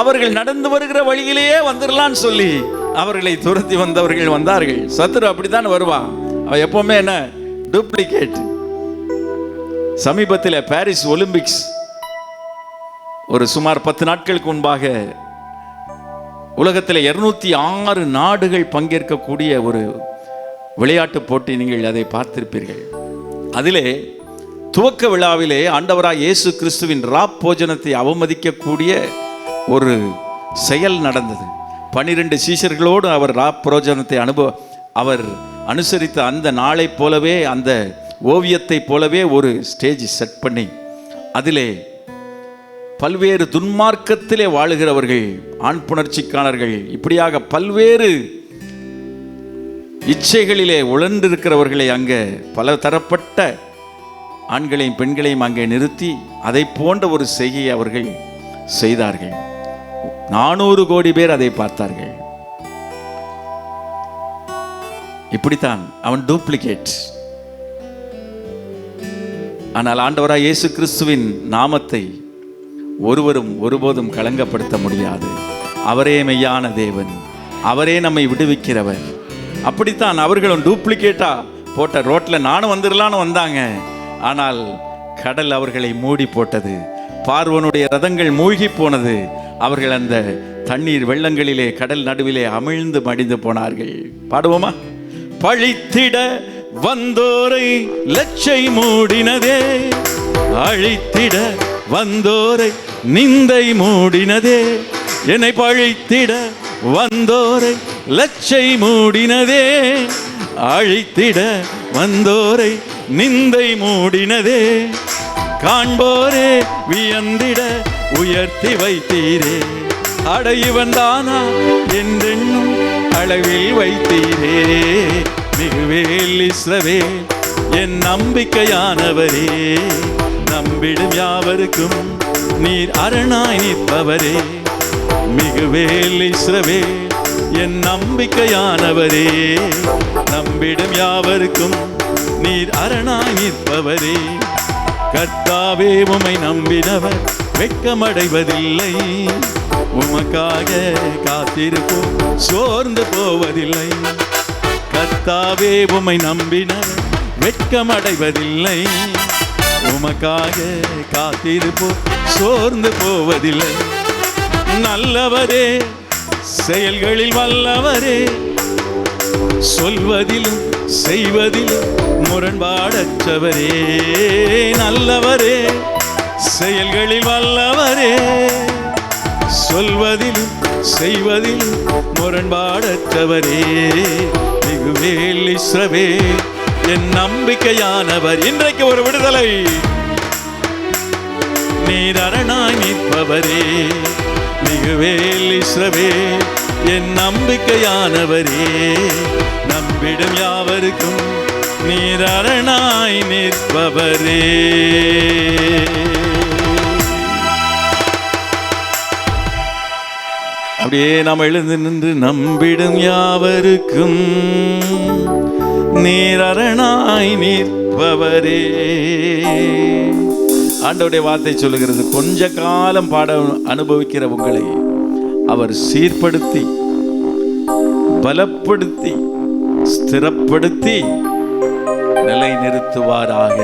அவர்கள் நடந்து வருகிற வழியிலேயே வந்துடலான்னு சொல்லி அவர்களை துரத்தி வந்தவர்கள் வந்தார்கள். சத்துரு அப்படித்தான் வருவான். அவன் எப்பவுமே என்ன, டூப்ளிகேட். சமீபத்தில் பாரிஸ் ஒலிம்பிக்ஸ் ஒரு சுமார் 10 நாட்களுக்கு முன்பாக உலகத்தில் 206 நாடுகள் பங்கேற்கக்கூடிய ஒரு விளையாட்டு போட்டி, நீங்கள் அதை பார்த்திருப்பீர்கள். அதிலே துவக்க விழாவிலே ஆண்டவராய் இயேசு கிறிஸ்துவின் ராப்போஜனத்தை அவமதிக்கக்கூடிய ஒரு செயல் நடந்தது. 12 சீஷர்களோடு அவர் ராப்போஜனத்தை அவர் அனுசரித்த அந்த நாளை போலவே, அந்த ஓவியத்தை போலவே ஒரு ஸ்டேஜ் செட் பண்ணி அதிலே பல்வேறு துன்மார்க்கத்திலே வாழுகிறவர்கள், ஆண் புணர்ச்சிக்காரர்கள், இப்படியாக பல்வேறு இச்சைகளிலே உழன்றிருக்கிறவர்களை அங்கே பல தரப்பட்ட ஆண்களையும் பெண்களையும் அங்கே நிறுத்தி அதை போன்ற ஒரு செய்கையை அவர்கள் செய்தார்கள். 400 கோடி பேர் அதை பார்த்தார்கள். இப்படித்தான் அவன் டூப்ளிகேட். ஆனால் ஆண்டவராய் இயேசு கிறிஸ்துவின் நாமத்தை ஒருவரும் ஒருபோதும் களங்கப்படுத்த முடியாது. அவரே மெய்யான தேவன், அவரே நம்மை விடுவிக்கிறவர். அப்படித்தான் அவர்களும் டூப்ளிகேட்டா போட்ட ரோட்ல நானும் வந்துடலான்னு வந்தாங்க. ஆனால் கடல் அவர்களை மூடி போட்டது. பார்வோனுடைய ரதங்கள் மூழ்கி போனது. அவர்கள் அந்த தண்ணீர் வெள்ளங்களிலே கடல் நடுவிலே அமிழ்ந்து மடிந்து போனார்கள். பாடுவோமா? பழித்திட வந்தோரை லட்சை மூடினதே, அழித்திட வந்தோரை நிந்தை மூடினதே. என்னை பழித்திட வந்தோரை லட்சை மூடினதே, அழித்திட வந்தோரை நிந்தை மூடினதே. காண்போரே வியந்திட உயர்த்தி வைத்தீரே, அடையவன் தானா என்றென்னும் அளவில் வைத்தீரே. மிகுவேல் இஸ்ரவேல் என் நம்பிக்கையானவரே, நம்பிடும் யாவருக்கும் நீர் அரணாய் நிற்பவரே. மிகுவேல் இஸ்ரவேல் என் நம்பிக்கையானவரே, நம்பிடும் யாவருக்கும் நீர் அரணாய் நிற்பவரே. கர்த்தாவே உம்மை நம்பினவர் வெட்கமடைவதில்லை, உமக்காக காத்திருப்போம் சோர்ந்து போவதில்லை. கர்த்தாவே உம்மை நம்பினவர் வெட்கமடைவதில்லை, உமக்காக காத்திருப்போம் சோர்ந்து போவதில்லை. நல்லவரே செயல்களில் வல்லவரே, சொல்வதிலும் செய்வதிலும் முரண்பாடற்றவரே. நல்லவரே செயல்களில் வல்லவரே, சொல்வதிலும் செய்வதிலும் முரண்பாடற்றவரே. மிகுவேல் இஸ்ரவேல் என் நம்பிக்கையானவர். இன்றைக்கு ஒரு விடுதலை. நீர் அரணாய் நிற்பவரே, மிகுவேல் இஸ்ரவேல் என் நம்பிக்கையானவரே, நம்பிடும் யாவருக்கும் நீர் அரணாய் நிற்பவரே. அப்படியே நாம் எழுந்து நின்று நம்பிடும் யாவருக்கும் நீர் அரணாய் நிற்பவரே. ஆண்டவருடைய வார்த்தை சொல்லுகிறது, கொஞ்ச காலம் பாட அனுபவிக்கிற உங்களை அவர் சீர்படுத்தி பலப்படுத்தி ஸ்திரப்படுத்தி நிலை நிறுத்துவாராக.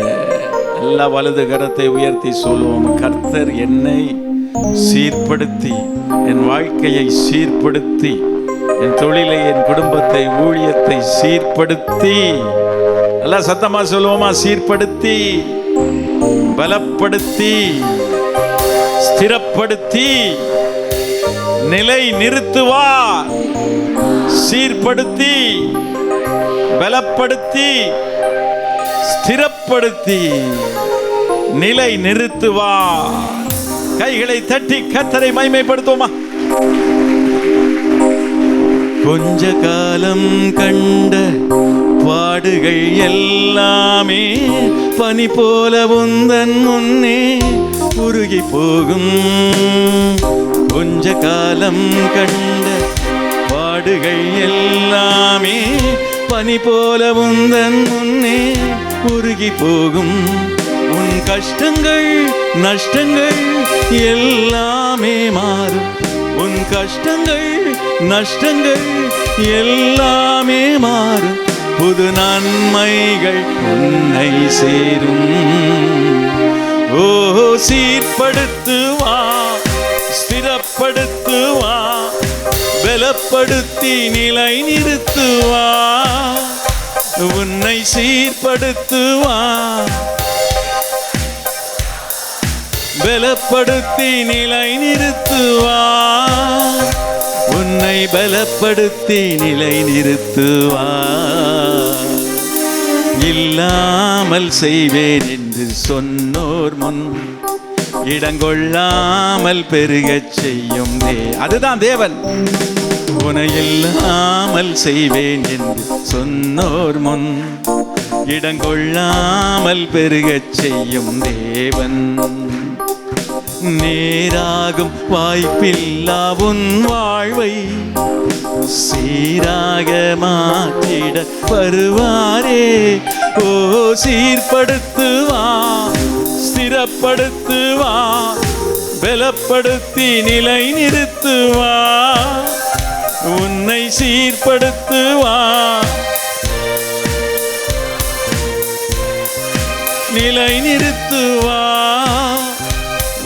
எல்லா வலது கரத்தை உயர்த்தி சொல்லுவோம், கர்த்தர் என்னை சீர்படுத்தி, என் வாழ்க்கையை சீர்படுத்தி, என் தொழிலை, என் குடும்பத்தை, ஊழியத்தை சீர்படுத்தி, எல்லாம் சத்தமா சொல்லுவோமா, சீர்படுத்தி, பலப்படுத்தி, ஸ்திரப்படுத்தி, நிலை நிறுத்துவார். சீர்படுத்தி, பலப்படுத்தி, ஸ்திரப்படுத்தி, நிலை நிறுத்துவார். கைகளை தட்டி கர்த்தரை மகிமைப்படுத்துவோமா. கொஞ்ச காலம் கண்ட பாடுகள் எல்லாமே பனி போல உந்தன் முன்னே உருகி போகும். கொஞ்ச காலம் கண்ட பாடுகள் எல்லாமே பனி போல உந்தன் முன்னே உருகி போகும். உன் கஷ்டங்கள் நஷ்டங்கள் எல்லாமே மாறும். உன் கஷ்டங்கள் நஷ்டங்கள் எல்லாமே மாறும். புது நன்மைகள் உன்னை சேரும். ஓ, சீர்படுத்துவா, ஸ்திரப்படுத்துவா, பலப்படுத்தி நிலை நிறுத்துவா. உன்னை சீர்படுத்துவா, பலப்படுத்தி நிலை நிறுத்துவா. உன்னை பலப்படுத்தி நிலை நிறுத்துவா. இல்லாமல் செய்வேன் என்று சொன்னோர் முன் இடங்கொள்ளாமல் பெருகச் செய்யும் அதுதான் தேவன். உன்னை இல்லாமல் செய்வேன் என்று சொன்னோர் முன் இடங்கொள்ளாமல் பெருகச் செய்யும் தேவன். நேராகும் வாய்ப்பில்லா உன் வாழ்வை சீராக மாற்றிட வருவாரே. ஓ, சீர்படுத்துவா, ஸ்திரப்படுத்துவா, பலப்படுத்தி நிலை நிறுத்துவா. உன்னை சீர்படுத்துவா, நிலை நிறுத்துவா.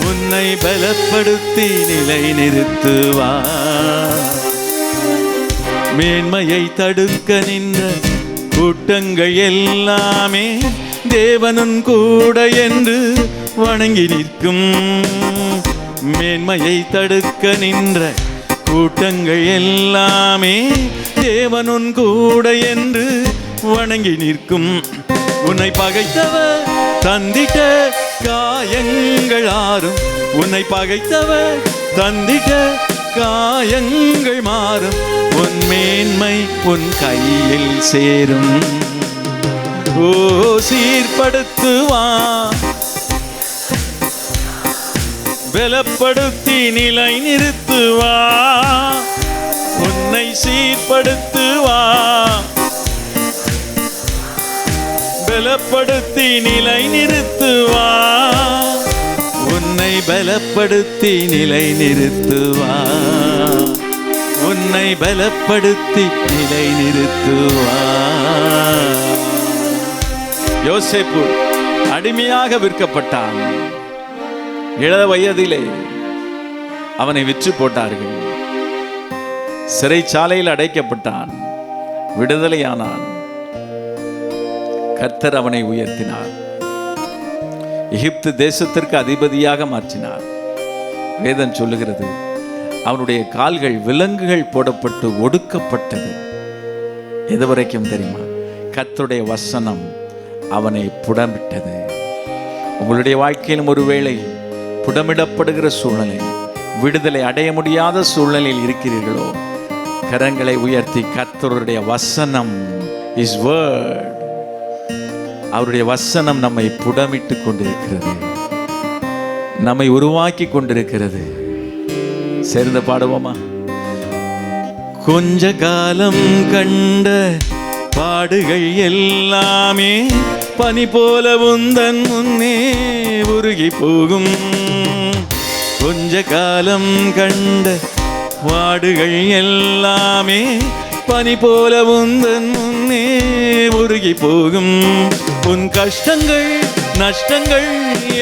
உன்னை பலப்படுத்தி நிலை நிறுத்துவா. மேன்மையை தடுக்க நின்ற கூட்டங்கள் எல்லாமே தேவனும் கூட என்று வணங்கி நிற்கும். மேன்மையை தடுக்க நின்ற கூட்டங்கள் எல்லாமே தேவனும் கூட என்று வணங்கி நிற்கும். உன்னை பகைத்தவர் தந்திட்ட காயங்கள் ஆறும். உன்னை பகைத்தவர் தந்திட்ட காயங்கள் மாறும். உன் மேன்மை உன் கையில் சேரும். ஓ, சீர்படுத்துவா, பலப்படுத்தி நிலை நிறுத்துவா. உன்னை சீர்படுத்துவா, பலப்படுத்தி நிலை நிறுத்துவா. உன்னை பலப்படுத்தி நிலை நிறுத்துவா. உன்னை பலப்படுத்தி நிலை நிறுத்துவா. யோசேப்பு அடிமையாக விற்கப்பட்டான். இள வயதிலே அவனை விற்று போட்டார்கள். சிறைச்சாலையில் அடைக்கப்பட்டான். விடுதலையானான். கர்த்தர் அவனை உயர்த்தினார். எகிப்து தேசத்திற்கு அதிபதியாக மாற்றினார். வேதம் சொல்லுகிறது, அவனுடைய கால்கள் விலங்குகள் போடப்பட்டு ஒடுக்கப்பட்டது. எதுவரைக்கும் தெரியுமா? கர்த்தருடைய வசனம் அவனை புடமிட்டது. உங்களுடைய வாழ்க்கையிலும் ஒருவேளை புடமிடப்படுகிற சூழ்நிலை, விடுதலை அடைய முடியாத சூழ்நிலையில் இருக்கிறீர்களோ, கரங்களை உயர்த்தி கர்த்தருடைய வசனம் இஸ் வேர்ட், அவருடைய வசனம் நம்மை புடமிட்டு கொண்டிருக்கிறது, நம்மை உருவாக்கி கொண்டிருக்கிறது. சேர்ந்து பாடுவோமா? கொஞ்ச காலம் கண்ட பாடுகள் எல்லாமே பனி போல உந்தன் முன்னே உருகி போகும். கொஞ்ச காலம் கண்ட பாடுகள் எல்லாமே பனி போல உந்தன் முன்னே உருகி போகும். உன் கஷ்டங்கள் நஷ்டங்கள்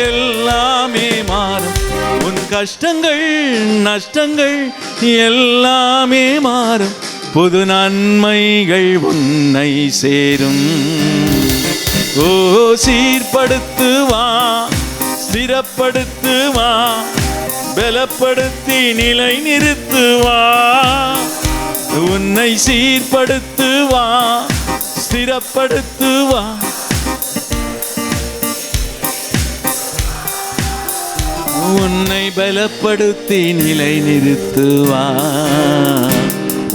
எல்லாமே மாறும். உன் கஷ்டங்கள் நஷ்டங்கள் எல்லாமே மாறும். புது நன்மைகள் உன்னை சேரும். ஓ சீர்படுத்துவா, ஸ்திரப்படுத்துவா, பலப்படுத்தி நிலை நிறுத்துவா. உன்னை சீர்படுத்துவா, ஸ்திரப்படுத்துவா, உன்னை பலப்படுத்தி நிலை நிறுத்துவா.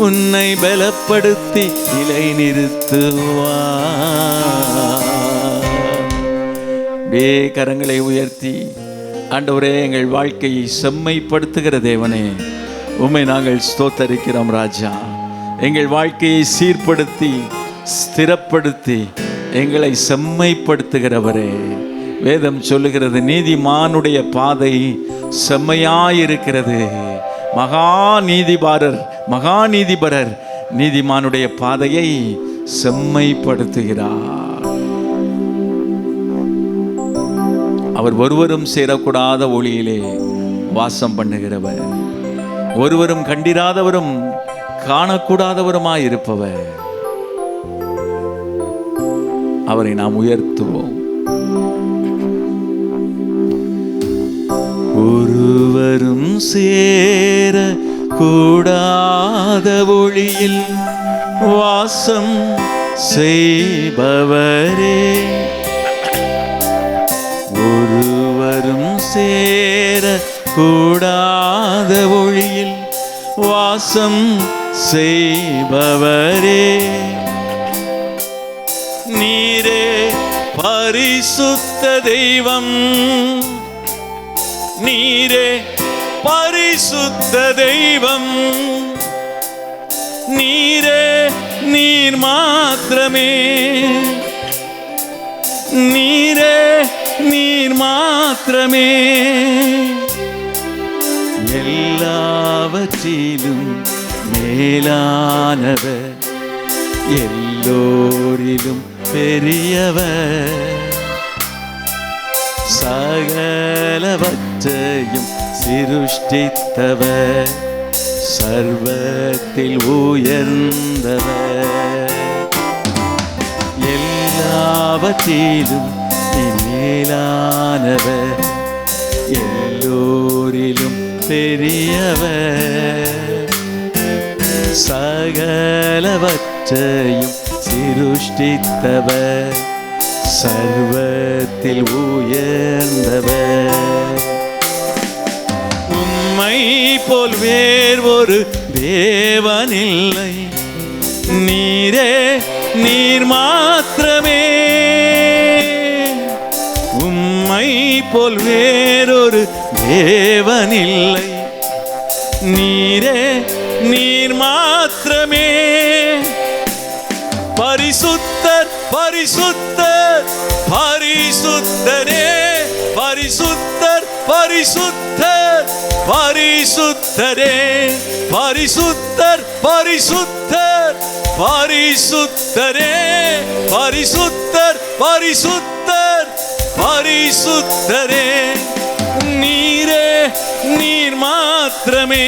உன்னை பலப்படுத்தி நிலை நிறுத்துவா. கரங்களை உயர்த்தி, ஆண்டவரே, எங்கள் வாழ்க்கையை செம்மைப்படுத்துகிற தேவனே, உம்மை நாங்கள் ஸ்தோத்தரிக்கிறோம் ராஜா. எங்கள் வாழ்க்கையை சீர்படுத்தி ஸ்திரப்படுத்தி எங்களை செம்மைப்படுத்துகிறவரே. வேதம் சொல்லுகிறது, நீதிமானுடைய பாதை செம்மையாயிருக்கிறது. மகா நீதிபரர் நீதிமானுடைய பாதையை செம்மைப்படுத்துகிறார். அவர் ஒருவரும் சேரக்கூடாத ஒளியிலே வாசம் பண்ணுகிறவர், ஒருவரும் கண்டிராதவரும் காணக்கூடாதவருமாயிருப்பவர். அவரை நாம் உயர்த்துவோம். ஒருவரும் சேர கூடாத ஒளியில் வாசம் செய்பவரே. ஒருவரும் சேர கூடாத ஒளியில் வாசம் செய்பவரே. நீரே பரிசுத்த தெய்வம், நீரே பரிசுத்த தெய்வம். நீரே நீர் மாத்திரமே, நீரே நீர் மாத்திரமே. எல்லாவற்றிலும் மேலானவர், எல்லோரிலும் பெரியவர். சகலவற்றையும் சிருஷ்டித்தவர், சர்வத்தில் உயர்ந்தவர். எல்லாவற்றிலும் மேலானவர், எல்லோரிலும் பெரியவர். சகலவற்றையும் சிருஷ்டித்தவர், சர்வத்தில் உயர்ந்தவர். உம்மை போல் வேறொரு தேவனில்லை, நீரே நீர் மாத்திரமே. உம்மை போல் வேறொரு தேவனில்லை, நீரே நீர் மாத்திரமே. பரிசுத்தர் பரிசுத்தர் பரிசுத்தரே, பரிசுத்தர் பரிசுத்தர் பரிசுத்தரே, பரிசுத்தர் பரிசுத்தர் பரிசுத்தரே, பரிசுத்தர் பரிசுத்தர் பரிசுத்தரே. நீரே நீர் மாத்திரமே,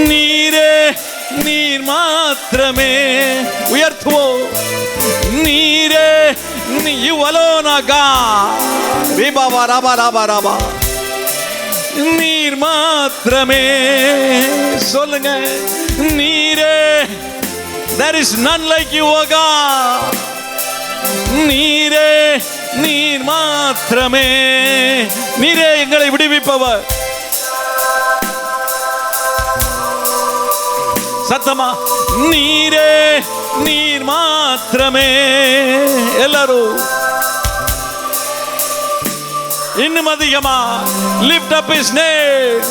நீரே நீர் மாத்திரமே. உயர்த்துவோம். நீரே, you alone are God. விபாபா Rafah Rafah Rafah. நீர் மாத்திரமே. சொல்லுங்க, நீரே. There is none like you, O God. நீரே நீர் மாத்திரமே. நீரே எங்களை விடுவிப்பவர். சத்தமா, நீரே நீர் மாத்திரமே. எல்லாரும் இன்னும் அதிகமா lift up his name.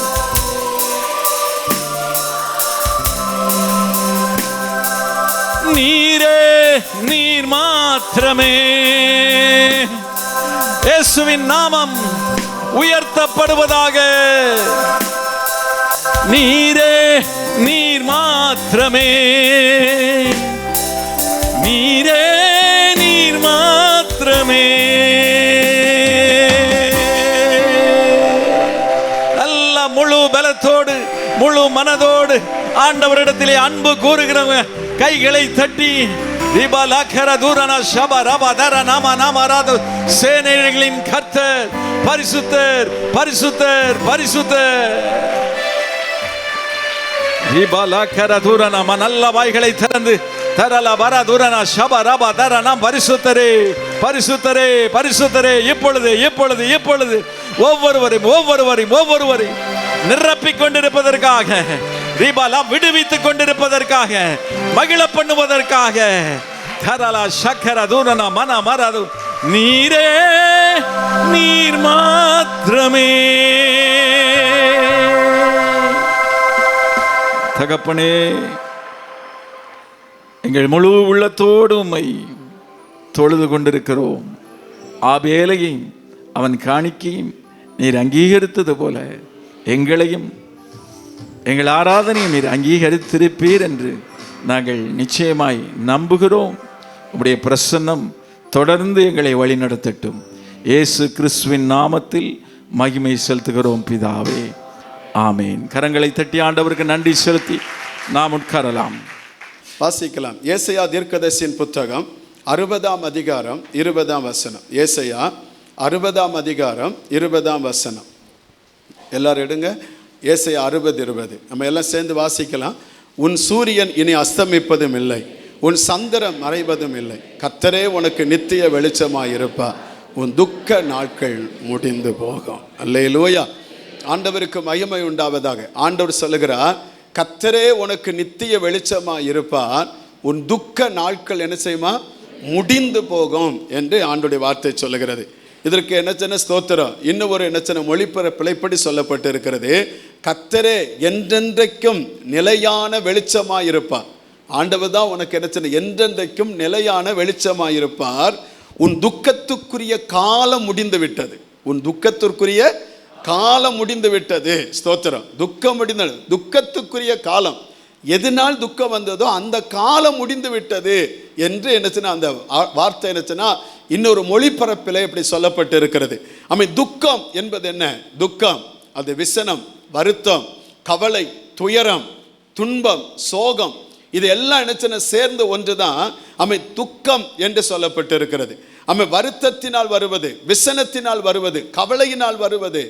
நீரே நீர் மாத்திரமே. இயேசுவின் நாமம் உயர்த்தப்படுவதாக. நீரே நீர் மாத்திரமே. நீரே நீர் மாத்திரமே. மனதோடு ஆண்டவரிடத்திலே அன்பு கூறுகிறவங்க கைகளை தட்டி சேனைகளின் கர்த்தர் பரிசுத்தர் பரிசுத்தர் பரிசுத்தர். நல்ல வாய்களை திறந்து பரிசுத்தரே பரிசுத்தரே பரிசுத்தரே. இப்பொழுது இப்பொழுது இப்பொழுது ஒவ்வொருவரையும் ஒவ்வொருவரையும் ஒவ்வொருவரையும் நிரப்பிக் கொண்டிருப்பதற்காக, விடுவித்துக் கொண்டிருப்பதற்காக, மகிழ பண்ணுவதற்காக நீரே நீர் மாத்திரமே. தகப்பனே, எங்கள் முழு உள்ளத்தோடு உம்மை தொழுது கொண்டிருக்கிறோம். ஆபேலையும் அவன் காணிக்கையும் நீர் அங்கீகரித்தது போல எங்களையும் எங்கள் ஆராதனையும் நீர் அங்கீகரித்திருப்பீர் என்று நாங்கள் நிச்சயமாய் நம்புகிறோம். உம்முடைய பிரசன்னம் தொடர்ந்து எங்களை வழிநடத்தட்டும். இயேசு கிறிஸ்துவின் நாமத்தில் மகிமை செலுத்துகிறோம் பிதாவே, ஆமேன். கரங்களை தட்டி ஆண்டவருக்கு நன்றி செலுத்தி நாம் உட்காரலாம். வாசிக்கலாம். ஏசாயா தீர்க்கதரிசியின் புத்தகம் 60ஆம் அதிகாரம் 20ஆம் வசனம். ஏசாயா 60ஆம் அதிகாரம் 20ஆம் வசனம். எல்லாரும் எடுங்க. ஏசாயா 60:20. நம்ம எல்லாம் சேர்ந்து வாசிக்கலாம். உன் சூரியன் இனி அஸ்தமிப்பதும் இல்லை, உன் சந்திரன் மறைவதும் இல்லை. கர்த்தரே உனக்கு நித்திய வெளிச்சமாய் இருப்பார், உன் துக்க நாட்கள் முடிந்து போகும். அல்லேலூயா. ஆண்டவருக்கு மகிமை உண்டாவதாக. ஆண்டவர் சொல்லுகிறார், கர்த்தரே உனக்கு நித்திய வெளிச்சமாய் இருப்பார், உன் துக்க நாட்கள் என்ன செய்யுமா? முடிந்து போகும் என்று ஆண்டவருடைய வார்த்தை சொல்லுகிறது. இதற்கு என்ன ஸ்தோத்திரம். இன்னும் ஒரு என்ன மொழிபெயர்ப்பிலைப்படி சொல்லப்பட்டு இருக்கிறது, கர்த்தரே என்றென்றைக்கும் நிலையான வெளிச்சமாயிருப்பார். ஆண்டவர் தான் உனக்கு என்ன என்றென்றைக்கும் நிலையான வெளிச்சமாயிருப்பார். உன் துக்கத்துக்குரிய காலம் முடிந்து விட்டது. உன் துக்கத்திற்குரிய காலம் முடிந்து விட்டது. ஸ்தோத்திரம். துக்கம் முடிந்தது. துக்கத்துக்குரிய காலம் எதனால் துக்கம் வந்ததோ அந்த காலம் முடிந்து விட்டது என்று என்னச்சுன்னா அந்த வார்த்தை என்னச்சுன்னா இன்னொரு மொழிபரப்பில் இப்படி சொல்லப்பட்டு இருக்கிறது. துக்கம் என்பது என்ன? துக்கம் அது விசனம், வருத்தம், கவலை, துயரம், துன்பம், சோகம், இது எல்லாம் என்னச்சுன்னா சேர்ந்து ஒன்றுதான் துக்கம் என்று சொல்லப்பட்டு இருக்கிறது. வருத்தத்தினால் வருவது, விசனத்தினால் வருவது, கவலையினால் வருவது,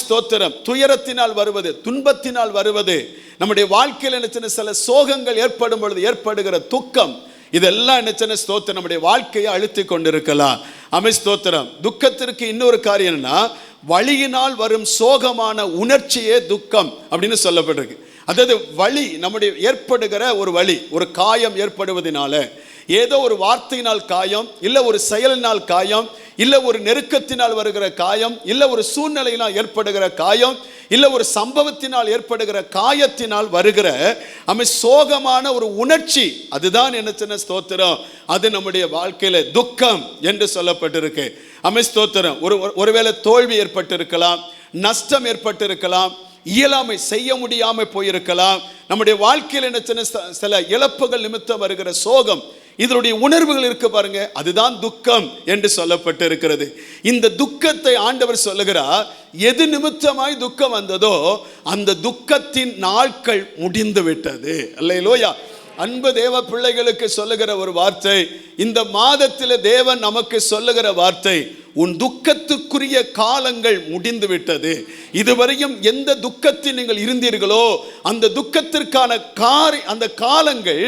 ஸ்தோத்திரம், துயரத்தினால் வருவது, துன்பத்தினால் வருவது, நம்முடைய வாழ்க்கையில் என்ன சில சோகங்கள் ஏற்படும் பொழுது ஏற்படுகிற துக்கம், இதெல்லாம் என்ன ஸ்தோத்திரம் நம்முடைய வாழ்க்கையை அழுத்தி கொண்டிருக்கலாம். ஸ்தோத்திரம். துக்கத்திற்கு இன்னொரு காரியம் என்னன்னா, வலியினால் வரும் சோகமான உணர்ச்சியே துக்கம் அப்படின்னு சொல்லப்பட்டிருக்கு. அதாவது வலி நம்முடைய ஏற்படுகிற ஒரு வலி, ஒரு காயம் ஏற்படுவதனால, ஏதோ ஒரு வார்த்தையினால் காயம், இல்லை ஒரு செயலினால் காயம், இல்லை ஒரு நெருக்கத்தினால் வருகிற காயம், இல்லை ஒரு சூழ்நிலையினால் ஏற்படுகிற காயம், இல்லை ஒரு சம்பவத்தினால் ஏற்படுகிற காயத்தினால் வருகிற சோகமான ஒரு உணர்ச்சி, அதுதான் என்ன சின்ன ஸ்தோத்திரம், அது நம்முடைய வாழ்க்கையில துக்கம் என்று சொல்லப்பட்டிருக்கு. ஸ்தோத்திரம். ஒருவேளை தோல்வி ஏற்பட்டிருக்கலாம், நஷ்டம் ஏற்பட்டிருக்கலாம், இயலாமை செய்ய முடியாமல் போயிருக்கலாம். நம்முடைய வாழ்க்கையில் என்ன சில இழப்புகள் நிமித்தம் வருகிற சோகம், இதனுடைய உணர்வுகள் இருக்கு பாருங்க, அதுதான் துக்கம் என்று சொல்லப்பட்டு இருக்கிறது. இந்த துக்கத்தை ஆண்டவர் சொல்லுகிறார், எது நிமித்தமாய் துக்கம் வந்ததோ அந்த துக்கத்தின் நாட்கள் முடிந்து விட்டது. அல்லேலூயா. அன்பு தேவ பிள்ளைகளுக்கு சொல்லுகிற ஒரு வார்த்தை, இந்த மாதத்தில் தேவன் நமக்கு சொல்லுகிற வார்த்தை, உன் துக்கத்துக்குரிய காலங்கள் முடிந்து விட்டது. இதுவரையும் எந்த துக்கத்தில் நீங்கள் இருந்தீர்களோ அந்த துக்கத்திற்கான அந்த காலங்கள்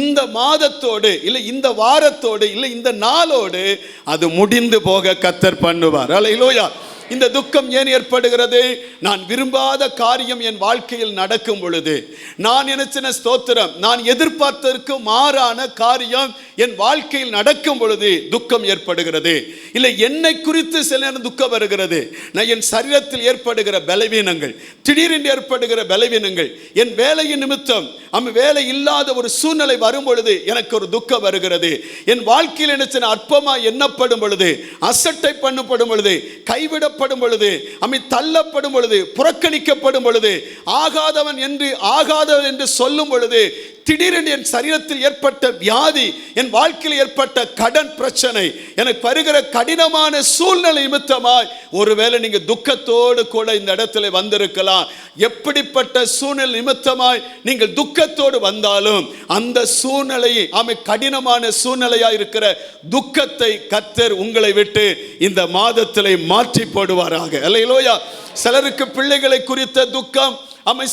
இந்த மாதத்தோடு இல்லை இந்த வாரத்தோடு இல்லை இந்த நாளோடு அது முடிந்து போக கர்த்தர் பண்ணுவார். அல்லேலூயா. இந்த துக்கம் ஏன் ஏற்படுகிறது? நான் விரும்பாத காரியம் என் வாழ்க்கையில் நடக்கும் பொழுது, நான் நினைச்ச ஸ்தோத்திரம், நான் எதிர்பார்த்ததற்கு மாறான காரியம் என் வாழ்க்கையில் நடக்கும் பொழுது துக்கம் ஏற்படுகிறது. இல்லை என்னை குறித்து சில நேரம் துக்கம் வருகிறது. நான் என் சரீரத்தில் ஏற்படுகிற பலவீனங்கள், திடீரென்று ஏற்படுகிற பலவீனங்கள், என் வேலையின் நிமித்தம் வேலை இல்லாத ஒரு சூழ்நிலை வரும் பொழுது எனக்கு ஒரு துக்கம் வருகிறது. என் வாழ்க்கையில் நினைச்ச அற்பமா எண்ணப்படும் பொழுது, அசட்டை பண்ணப்படும் பொழுது, கைவிட விரட்டப்படும் பொழுது, தள்ளப்படும் பொழுது, புறக்கணிக்கப்படும் பொழுது, ஆகாதவன் என்று சொல்லும் பொழுது, திடீரென்று என் சரீரத்தில் ஏற்பட்ட வியாதி, என் வாழ்க்கையில் ஏற்பட்ட கடன் பிரச்சனை, எனக்கு வருகிற கடினமான சூழ்நிலை நிமித்தமாய் ஒருவேளை நீங்க துக்கத்தோடு கூட இந்த இடத்துல வந்திருக்கலாம். எப்படிப்பட்ட சூழ்நிலை நிமித்தமாய் நீங்கள் துக்கத்தோடு வந்தாலும் அந்த சூழ்நிலையை கடினமான சூழ்நிலையா இருக்கிற துக்கத்தை கர்த்தர் உங்களை விட்டு இந்த மாதத்திலே மாற்றி போடுவாராக. அல்லேலூயா. சிலருக்கு பிள்ளைகளை குறித்த துக்கம்,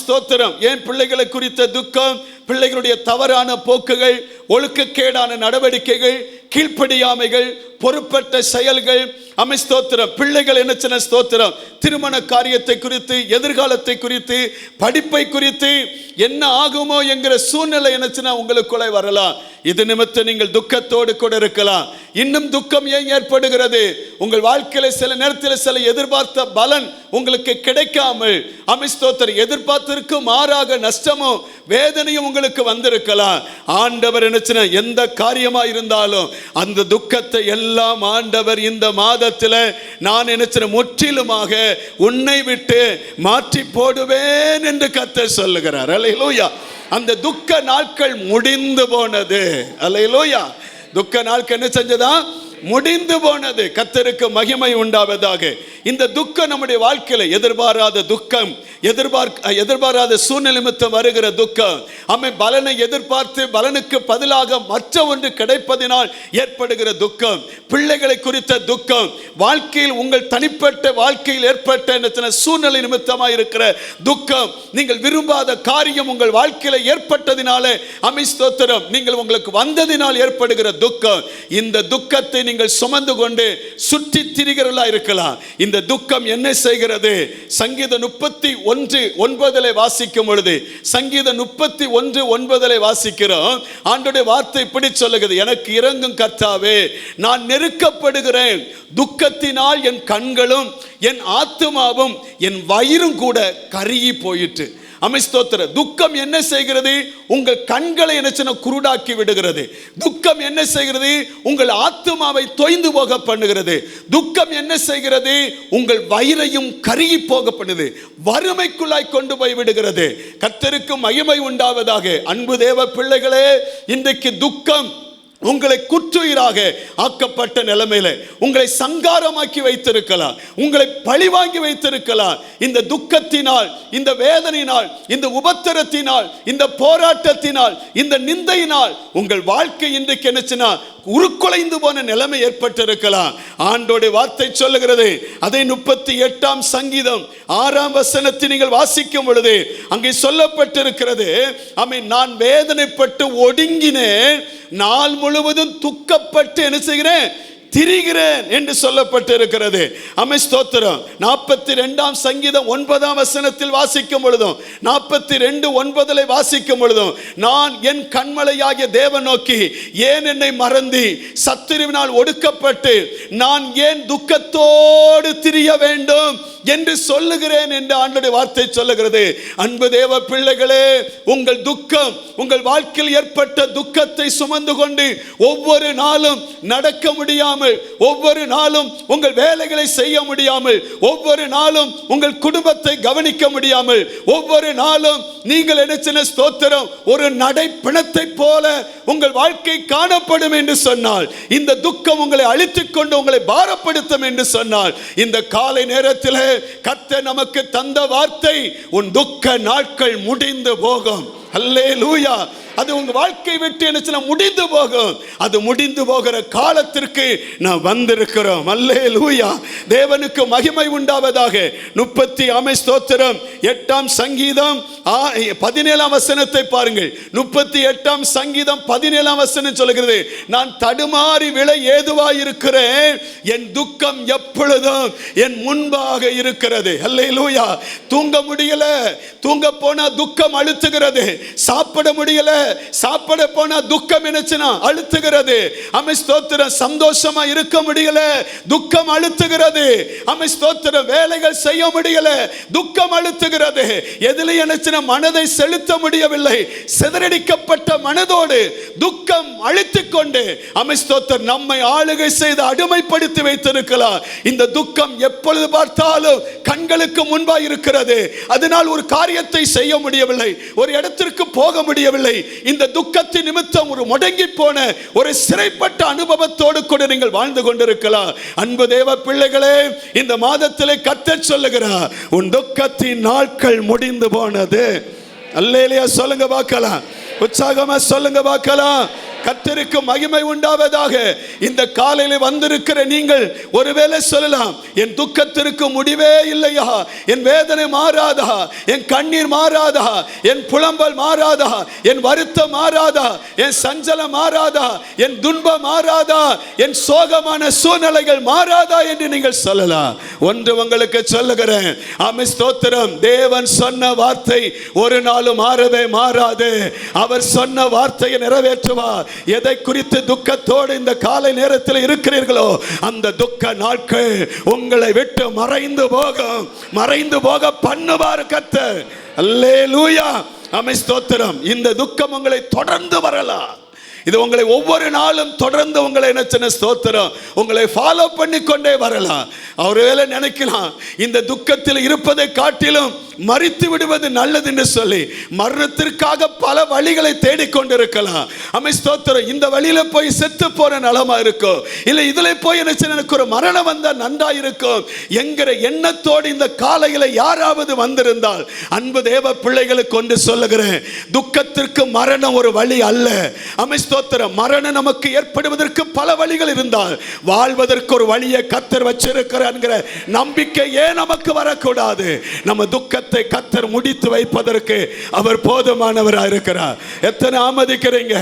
ஸ்தோத்திரம். ஏன் பிள்ளைகளை குறித்த துக்கம்? பிள்ளைகளுடைய தவறான போக்குகள், ஒழுக்கக்கேடான நடவடிக்கைகள், கீழ்ப்படியாமைகள், பொறுப்பற்ற செயல்கள். ஸ்தோத்திரம். பிள்ளைகள் என்ன சின்ன ஸ்தோத்திரம், திருமண காரியத்தை குறித்து, எதிர்காலத்தை குறித்து, படிப்பை குறித்து என்ன ஆகுமோ என்கிற சூழ்நிலை என்னச்சுன்னா உங்களுக்குள்ளே வரலாம். இது நிமித்தம் நீங்கள் துக்கத்தோடு கூட இருக்கலாம். இன்னும் துக்கம் ஏன் ஏற்படுகிறது? உங்கள் வாழ்க்கையில சில நேரத்தில் சில எதிர்பார்த்த பலன் உங்களுக்கு கிடைக்காமல், ஸ்தோத்திரம், எதிர்பார்த்திற்கு மாறாக நஷ்டமும் வேதனையும் உங்களுக்கு வந்திருக்கலாம். ஆண்டவர் என்னச்சுன்னா எந்த காரியமா இருந்தாலும் அந்த துக்கத்தை எல்லாம் ஆண்டவர் இந்த மாதத்தில் நான் நினைச்சேன் முற்றிலுமாக உன்னை விட்டு மாற்றி போடுவேன் என்று கர்த்தர் சொல்லுகிறார். அல்லேலூயா. அந்த துக்க நாட்கள் முடிந்து போனது. அல்லேலூயா. துக்க நாட்கள் என்ன செஞ்சதா? முடிந்து போனது. கர்த்தருக்கு மகிமை உண்டாவதாக. இந்த துக்கம் நம்முடைய வாழ்க்கையில எதிர்பாராத துக்கம், எதிர்பாராத சூழ்நிலை நிமித்தம் வருகிற துக்கம், பலனை எதிர்பார்த்து பலனுக்கு பதிலாக மற்ற ஒன்று கிடைப்பதினால் ஏற்படுகிற துக்கம், பிள்ளைகளை குறித்த துக்கம், வாழ்க்கையில் உங்கள் தனிப்பட்ட வாழ்க்கையில் ஏற்பட்ட சூழ்நிலை நிமித்தமாக இருக்கிற துக்கம், நீங்கள் விரும்பாத காரியம் உங்கள் வாழ்க்கையில ஏற்பட்டதினாலே ஸ்தோத்திரம் நீங்கள் உங்களுக்கு வந்ததினால் ஏற்படுகிற துக்கம். இந்த துக்கத்தை நீங்கள் சுமந்து கொண்டு சுற்றி திரிகிறவர்களா இருக்கலாம். இந்த துக்கம் என்ன செய்கிறது? சங்கீதம் 31:9 வாசிக்கும் பொழுது, சங்கீதம் 31:9 வாசிக்கிறோம். ஆண்டவருடைய வார்த்தை இப்படி சொல்லுகிறது, எனக்கு இரங்கும் கர்த்தாவே, நான் நெருக்கப்படுகிறேன், துக்கத்தினால் என் கண்களும் என் ஆத்துமாவும் என் வயிறும் கூட கருகி போயிற்று. ஸ்தோத்திர. துக்கம் என்ன செய்கிறது? உங்கள் கண்களை என்ன குருடாக்கி விடுகிறது. துக்கம் என்ன செய்கிறது? உங்கள் ஆத்துமாவை தொய்ந்து போக பண்ணுகிறது. துக்கம் என்ன செய்கிறது? உங்கள் வயிறையும் கருகி போக பண்ணுது, வறுமைக்குள்ளாய் கொண்டு போய் விடுகிறது. கர்த்தருக்கு மகிமை உண்டாவதாக. அன்பு தேவ பிள்ளைகளே, இன்றைக்கு துக்கம் உங்களை குற்றுயிராக ஆக்கப்பட்ட நிலைமையில உங்களை சங்காரமாக்கி வைத்திருக்கலாம், உங்களை பழிவாங்கி வைத்திருக்கலாம். இந்த துக்கத்தினால், இந்த வேதனையினால், இந்த உபத்திரத்தினால், இந்த போராட்டத்தினால், இந்த நிந்தையினால் உங்கள் வாழ்க்கை இன்றைக்கு என்னச்சுன்னா உருக்குலைந்து போன நிலைமை ஏற்பட்டிருக்கலாம். ஆண்டோட வார்த்தை சொல்லுகிறது, அதை 38 சங்கீதம் 6 நீங்கள் வாசிக்கும் பொழுது அங்கே சொல்லப்பட்டிருக்கிறது, நான் வேதனைப்பட்டு ஒடுங்கினேன், நாள் முழுவதும் துக்கப்பட்டு என்ன செய்கிறேன்? திரிகிறேன் என்று சொல்லப்பட்டிருக்கிறது. ஸ்தோத்திரம். 42 சங்கீதம் 9 வாசிக்கும் பொழுதும், 42:9 வாசிக்கும் பொழுதும், நான் என் கண்மலையாகிய தேவன் நோக்கி ஏன் என்னை மறந்து சத்துருவினால் ஒடுக்கப்பட்டு நான் ஏன் துக்கத்தோடு திரிய வேண்டும் என்று சொல்லுகிறேன் என்று ஆண்டவருடைய வார்த்தை சொல்லுகிறது. அன்பு தேவ பிள்ளைகளே, உங்கள் துக்கம், உங்கள் வாழ்க்கையில் ஏற்பட்ட துக்கத்தை சுமந்து கொண்டு ஒவ்வொரு நாளும் நடக்க முடியாமல், ஒவ்வொரு நாளும் உங்கள் வேலைகளை செய்ய முடியாமல், ஒவ்வொரு நாளும் உங்கள் குடும்பத்தை கவனிக்க முடியாமல், ஒவ்வொரு நாளும் நீங்கள் என்ன ஸ்தோத்திரம் ஒரு நடை பிணத்தை போல உங்கள் வாழ்க்கை காணப்படும் என்று சொன்னால், இந்த துக்கம் உங்களை அழித்துக் கொண்டு உங்களை பாரப்படுத்தும் என்று சொன்னால், இந்த காலை நேரத்தில் கர்த்தர் நமக்கு தந்த வார்த்தை, உன் துக்க நாட்கள் முடிந்து போகும். அல்லேலூயா. அது உங்க வாழ்க்கை விட்டு என்ன முடிந்து போகும். அது முடிந்து போகிற காலத்திற்கு நான் வந்திருக்கிறோம். அல்லேலூயா. தேவனுக்கு மகிமை உண்டாவதாக. 30 ஸ்தோத்திரம் 8 சங்கீதம் 17 பாருங்கள். 38 சங்கீதம் 17 சொல்லுகிறது, நான் தடுமாறி விழ ஏதுவாயிருக்கிறேன், என் துக்கம் எப்பொழுதும் என் முன்பாக இருக்கிறது. அல்லேலூயா. தூங்க முடியல, தூங்க போனா துக்கம் அழுத்துகிறது. சாப்பிட முடியல, சாப்பிட போனா துக்கம் என்னச்சுன்னா அழுத்துகிறது. ஆமே ஸ்தோத்திரம். சந்தோஷமா இருக்க முடியல, துக்கம் அழுத்துகிறது. ஆமே ஸ்தோத்திரம். வேலைகள் செய்ய முடியல, துக்கம் அழுத்துகிறது. எதில என்னச்சுன்னா மனதை செலுத்த முடியவில்லை. சிதறடிக்கப்பட்ட மனதோடு துக்கம் அழுத்திக் கொண்டு ஆமே ஸ்தோத்திரம் நம்மை ஆளுகை செய்து அடிமைப்படுத்தி வைத்திருக்கலாம். இந்த துக்கம் எப்பொழுது பார்த்தாலும் கண்களுக்கு முன்பாக இருக்கிறது. அதனால் ஒரு காரியத்தை செய்ய முடியவில்லை, ஒரு இடத்திற்கு போக முடியவில்லை. இந்த துக்கத்தின் நிமித்தம் ஒரு முடங்கி போன ஒரு சிறைப்பட்ட அனுபவத்தோடு கூட நீங்கள் வாழ்ந்து கொண்டிருக்கலாம். அன்பு தேவ பிள்ளைகளே, இந்த மாதத்திலே கர்த்தர் சொல்லுகிறார், உன் துக்கத்தின் நாட்கள் முடிந்து போனது. அல்லேலூயா சொல்லுங்க பார்க்கலாம். உற்சாகமா சொல்லுங்க பார்க்கலாம். கர்த்தருக்கு மகிமை உண்டாவதாக. இந்த காலையில் வந்திருக்கிற நீங்கள் ஒருவேளை சொல்லலாம், என் துக்கத்திற்கு முடிவே இல்லையா, என் வேதனை மாறாதா, என் கண்ணீர் மாறாதா, என் புலம்பல் மாறாதா, என் வருத்தம் மாறாதா, என் சஞ்சலம் மாறாதா, என் துன்பம் மாறாதா, என் சோகமான சூழ்நிலைகள் மாறாதா என்று நீங்கள் சொல்லலாம். ஒன்று உங்களுக்கு சொல்லுகிறேன், ஆமென் ஸ்தோத்திரம். தேவன் சொன்ன வார்த்தை ஒரு நாளும் மாறவே மாறாது. அவர் சொன்ன வார்த்தையை நிறைவேற்றுவார். எதை குறித்து துக்கத்தோடு இந்த காலை நேரத்தில் இருக்கிறீர்களோ அந்த துக்க நாட்கள் உங்களை விட்டு மறைந்து போக பண்ணுவார் கர்த்தர். அல்லேலூயா. ஆமென் ஸ்தோத்திரம். இந்த துக்கம் உங்களை தொடர்ந்து வரலாம். இது உங்களை ஒவ்வொரு நாளும் தொடர்ந்து உங்களை என்ன ஸ்தோத்திரம் உங்களை ஃபாலோ பண்ணி கொண்டே வரலாம். ஒருவேளை நினைக்கலாம், இந்த துக்கத்தில் இருப்பதை காட்டிலும் மரித்து விடுவது நல்லது என்று சொல்லி மரணத்திற்காக பல வழிகளை தேடிக்கொண்டிருக்கலாம். ஆமென் ஸ்தோத்திரம். இந்த வழியில போய் செத்து போற நலமா இருக்கும், இல்லை இதுல போய் எனக்கு ஒரு மரணம் வந்தா நன்றா இருக்கும் என்கிற எண்ணத்தோடு இந்த காலையில யாராவது வந்திருந்தால் அன்பு தேவ பிள்ளைகளுக்கு கொண்டு சொல்லுகிறேன், துக்கத்திற்கு மரணம் ஒரு வழி அல்ல. ஆமென் ஸ்தோத்திரம். மரணம் நமக்கு ஏற்படுவதற்கு பல வழிகள் இருந்தால் வாழ்வதற்கு ஒரு வழியை கர்த்தர் வச்சிருக்கிறார் என்கிற நம்பிக்கை ஏன் நமக்கு வரக்கூடாது? நம்ம துக்கத்தை கர்த்தர் முடித்து வைப்பதற்கு அவர் போதுமானவராக இருக்கிறார். எத்தனை ஆமதிக்கிறீங்க?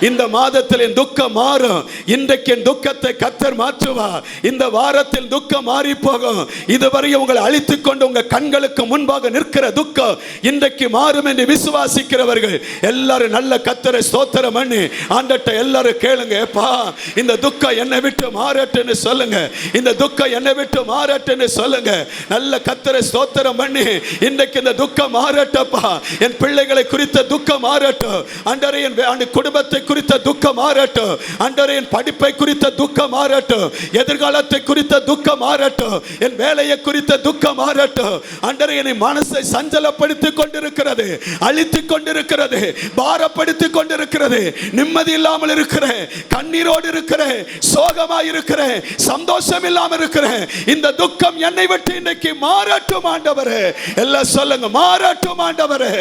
இந்த மாதத்தில் என் துக்கம் மாறும். இன்றைக்கு என் துக்கத்தை கர்த்தர் மாற்றுவார். இந்த வாரத்தில் துக்கம் மாறி போகும். இதுவரை உங்களை அழித்துக் கொண்டு உங்க கண்களுக்கு முன்பாக நிற்கிற துக்கம் இன்றைக்கு மாறும் என்று விசுவாசிக்கிறவர்கள் எல்லாரும் நல்ல கர்த்தரை ஸ்தோத்திரம் பண்ணி ஆண்டவர்ட்ட எல்லாரும் கேளுங்க, ஏப்பா இந்த துக்கம் என்னை விட்டு மாறட்டுன்னு சொல்லுங்க. இந்த துக்கம் என்னை விட்டு மாறட்டுன்னு சொல்லுங்க. நல்ல கர்த்தரை ஸ்தோத்திரம் பண்ணி இன்றைக்கு இந்த துக்கம் மாறட்டப்பா, என் பிள்ளைகளை குறித்த துக்கம் மாறட்டும் ஆண்டவரே, என் குடும்பத்தை குறித்த துக்கம் மாறட்டும் ஆண்டவரே, என் படிப்பை குறித்த துக்கம் மாறட்டும், எதிர்காலத்தை குறித்த துக்கம் மாறட்டும், என் வேலையை குறித்த துக்கம் மாறட்டும் ஆண்டவரே. என் மனசை சஞ்சலப்படுத்திக் கொண்டிருக்கிறது, அழித்துக் கொண்டிருக்கிறது, பாரப்படுத்திக் கொண்டிருக்கிறது, நிம்மதி இல்லாமல் இருக்கிறேன், கண்ணீரோடு இருக்கிறேன், சோகமா இருக்கிறேன், சந்தோஷம் இல்லாமல் இருக்கிறேன். இந்த துக்கம் என்னை விட்டு இன்னைக்கு மாறட்டும் ஆண்டவரே. எல்லாம் சொல்லுங்க, மாறட்டும் ஆண்டவரே,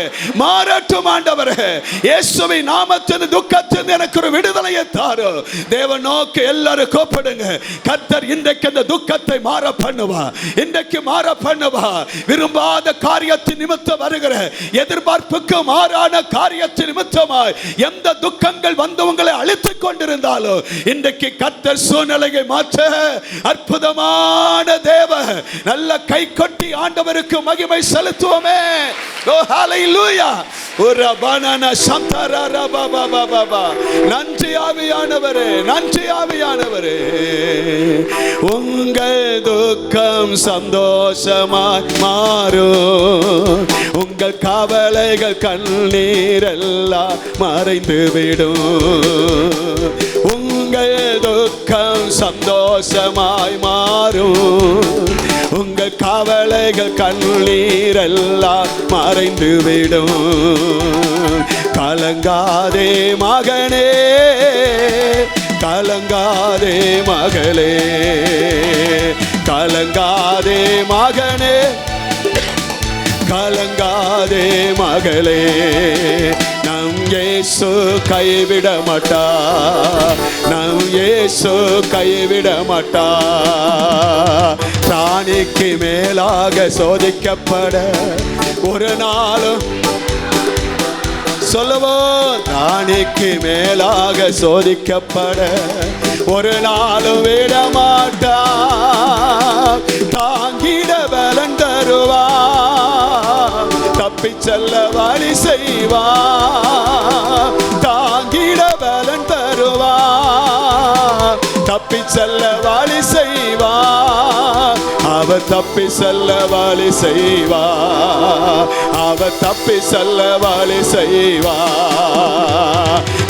மாறட்டும் ஆண்டவரே. இயேசுவின் நாமத்தில் துக்கத்தில் எனக்கு ஒரு விடுதலையை தாரும். தேவன் நோக்கி எல்லாரும் கூப்பிடுங்க. கர்த்தர் இன்றைக்கு இந்த துக்கத்தை மாற பண்ணுவா, இன்றைக்கு மாற பண்ணுவா. விரும்பாத காரியத்தின் நிமித்தம் வருகிற எதிர்பார்ப்புக்கு மாறான காரியத்தின் நிமித்தமாய் எந்த துக்கங்கள் வந்து உங்களை அழித்துக் கொண்டிருந்தாலும் இன்றைக்கு கர்த்தர் சூழ்நிலையை மாற்ற அற்புதமான தேவ. நல்ல கை கொட்டி ஆண்டவருக்கு மகிமை செலுத்துவோமே. ஓ ஹalleluya. ஒரு பனானா சந்தரா ரபா பாபா. நன்றி ஆவியானவரே, நன்றி ஆவியானவரே. உங்கள் துக்கம் சந்தோஷமாய் மாறும், உங்கள் கவலைகள் கண்ணீர் எல்லாம் மறைந்து விடும். உங்கள் துக்கம் சந்தோஷமாய் மாறும், உங்கள் கவலைகள் கண்ணீர் எல்லாம் மறைந்து விடும். கலங்காதே மகனே, கலங்காதே மகளே, கலங்காதே மகனே, கலங்காதே மகளே. நம் இயேசு கைவிட மாட்டா, நம் இயேசு கைவிட மாட்டா. பிராணிக்கு மேலாக சோதிக்கப்பட ஒரு நாளும் சொல்லுவோம், ராணிக்கு மேலாக சோதிக்கப்பட ஒரு நாளும் விட மாட்டா. தாங்கிட பலன் தருவா, தப்பி செல்ல வழி செய்வா, தாங்கிட பலன் தருவா, தப்பி செல்ல வழி செய்வா, அவர் தப்பி செல்ல வழி செய்வா, அவர் தப்பி செல்ல வழி செய்வா.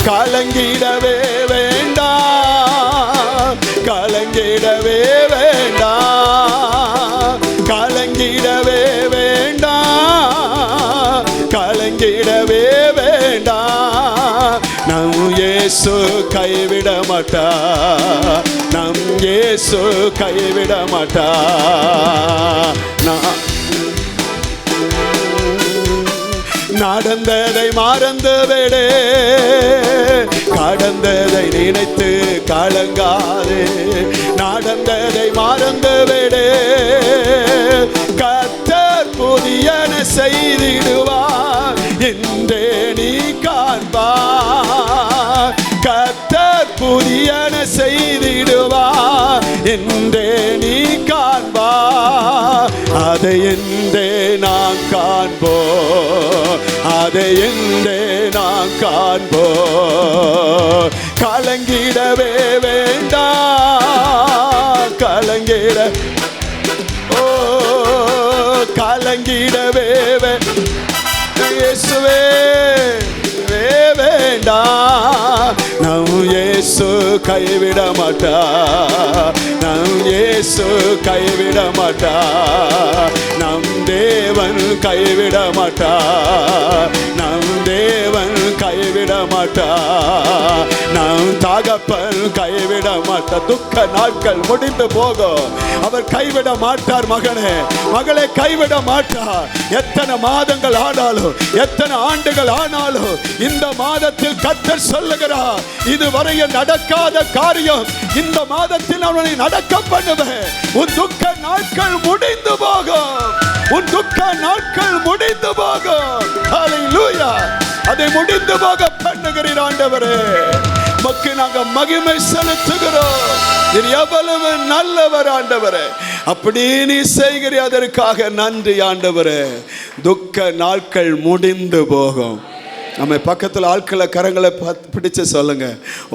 கலங்கிடவே வேண்டாம், கலங்கிடவே வேண்டாம், கலங்கிடவே வேண்டாம், கலங்கிடவே வேண்டாம். நம் இயேசு கைவிட மாட்டா, நம் இயேசு கைவிட மாட்டா. நடந்ததை மறந்து விடு, கடந்ததை நினைத்து கலங்காதே. நடந்ததை மறந்து விடு, கர்த்தர் புதியன செய்திடுவார் என்றே நீ காண்பார். கர்த்தர் புதியன செய்திடுவார் என்றே நீ காண்பார். அதை என்றே நான் காண்போ, அதை என்றே நான் காண்போ. கலங்கிடவே வேண்டாம், கலங்கிட ஓ கலங்கிடவே இயேசுவே வேண்டாம். நம் இயேசு கைவிட மாட்டா, நம் இயேசு கைவிட மாட்டா, நம் தேவன் கைவிட மாட்டா, நம் தேவன் கைவிட மாட்டா, நம் தகப்பன் கைவிட மாட்டா. துக்க நாட்கள் முடிந்து போகும், அவர் கைவிட மாட்டார். மகனே மகளே கைவிட மாட்டார். எத்தனை மாதங்கள் ஆனாலும், எத்தனை ஆண்டுகள் ஆனாலும், இந்த மாதத்தில் கர்த்தர் சொல்லுகிறார், இதுவரைய நடக்காத காரியம் இந்த மாதத்தில் அவனை நடக்க பண்ணுவேன். உன் துக்க நாட்கள் முடிந்து போகும், உன் துக்க நாட்கள் முடிந்து போகும். ஹல்லேலூயா. அதை முடிந்து போக பண்ணுகிறீர் ஆண்டவரே. மக்கு நாங்க மகிமை செலுத்துகிறோம். இது எவ்வளவு நல்லவர் ஆண்டவரே. அப்படி நீ செய்கிறீர், அதற்காக நன்றி ஆண்டவரே. துக்க நாட்கள் முடிந்து போகும். நம்ம பக்கத்தில் ஆட்களை கரங்களை பிடிச்சு சொல்லுங்க,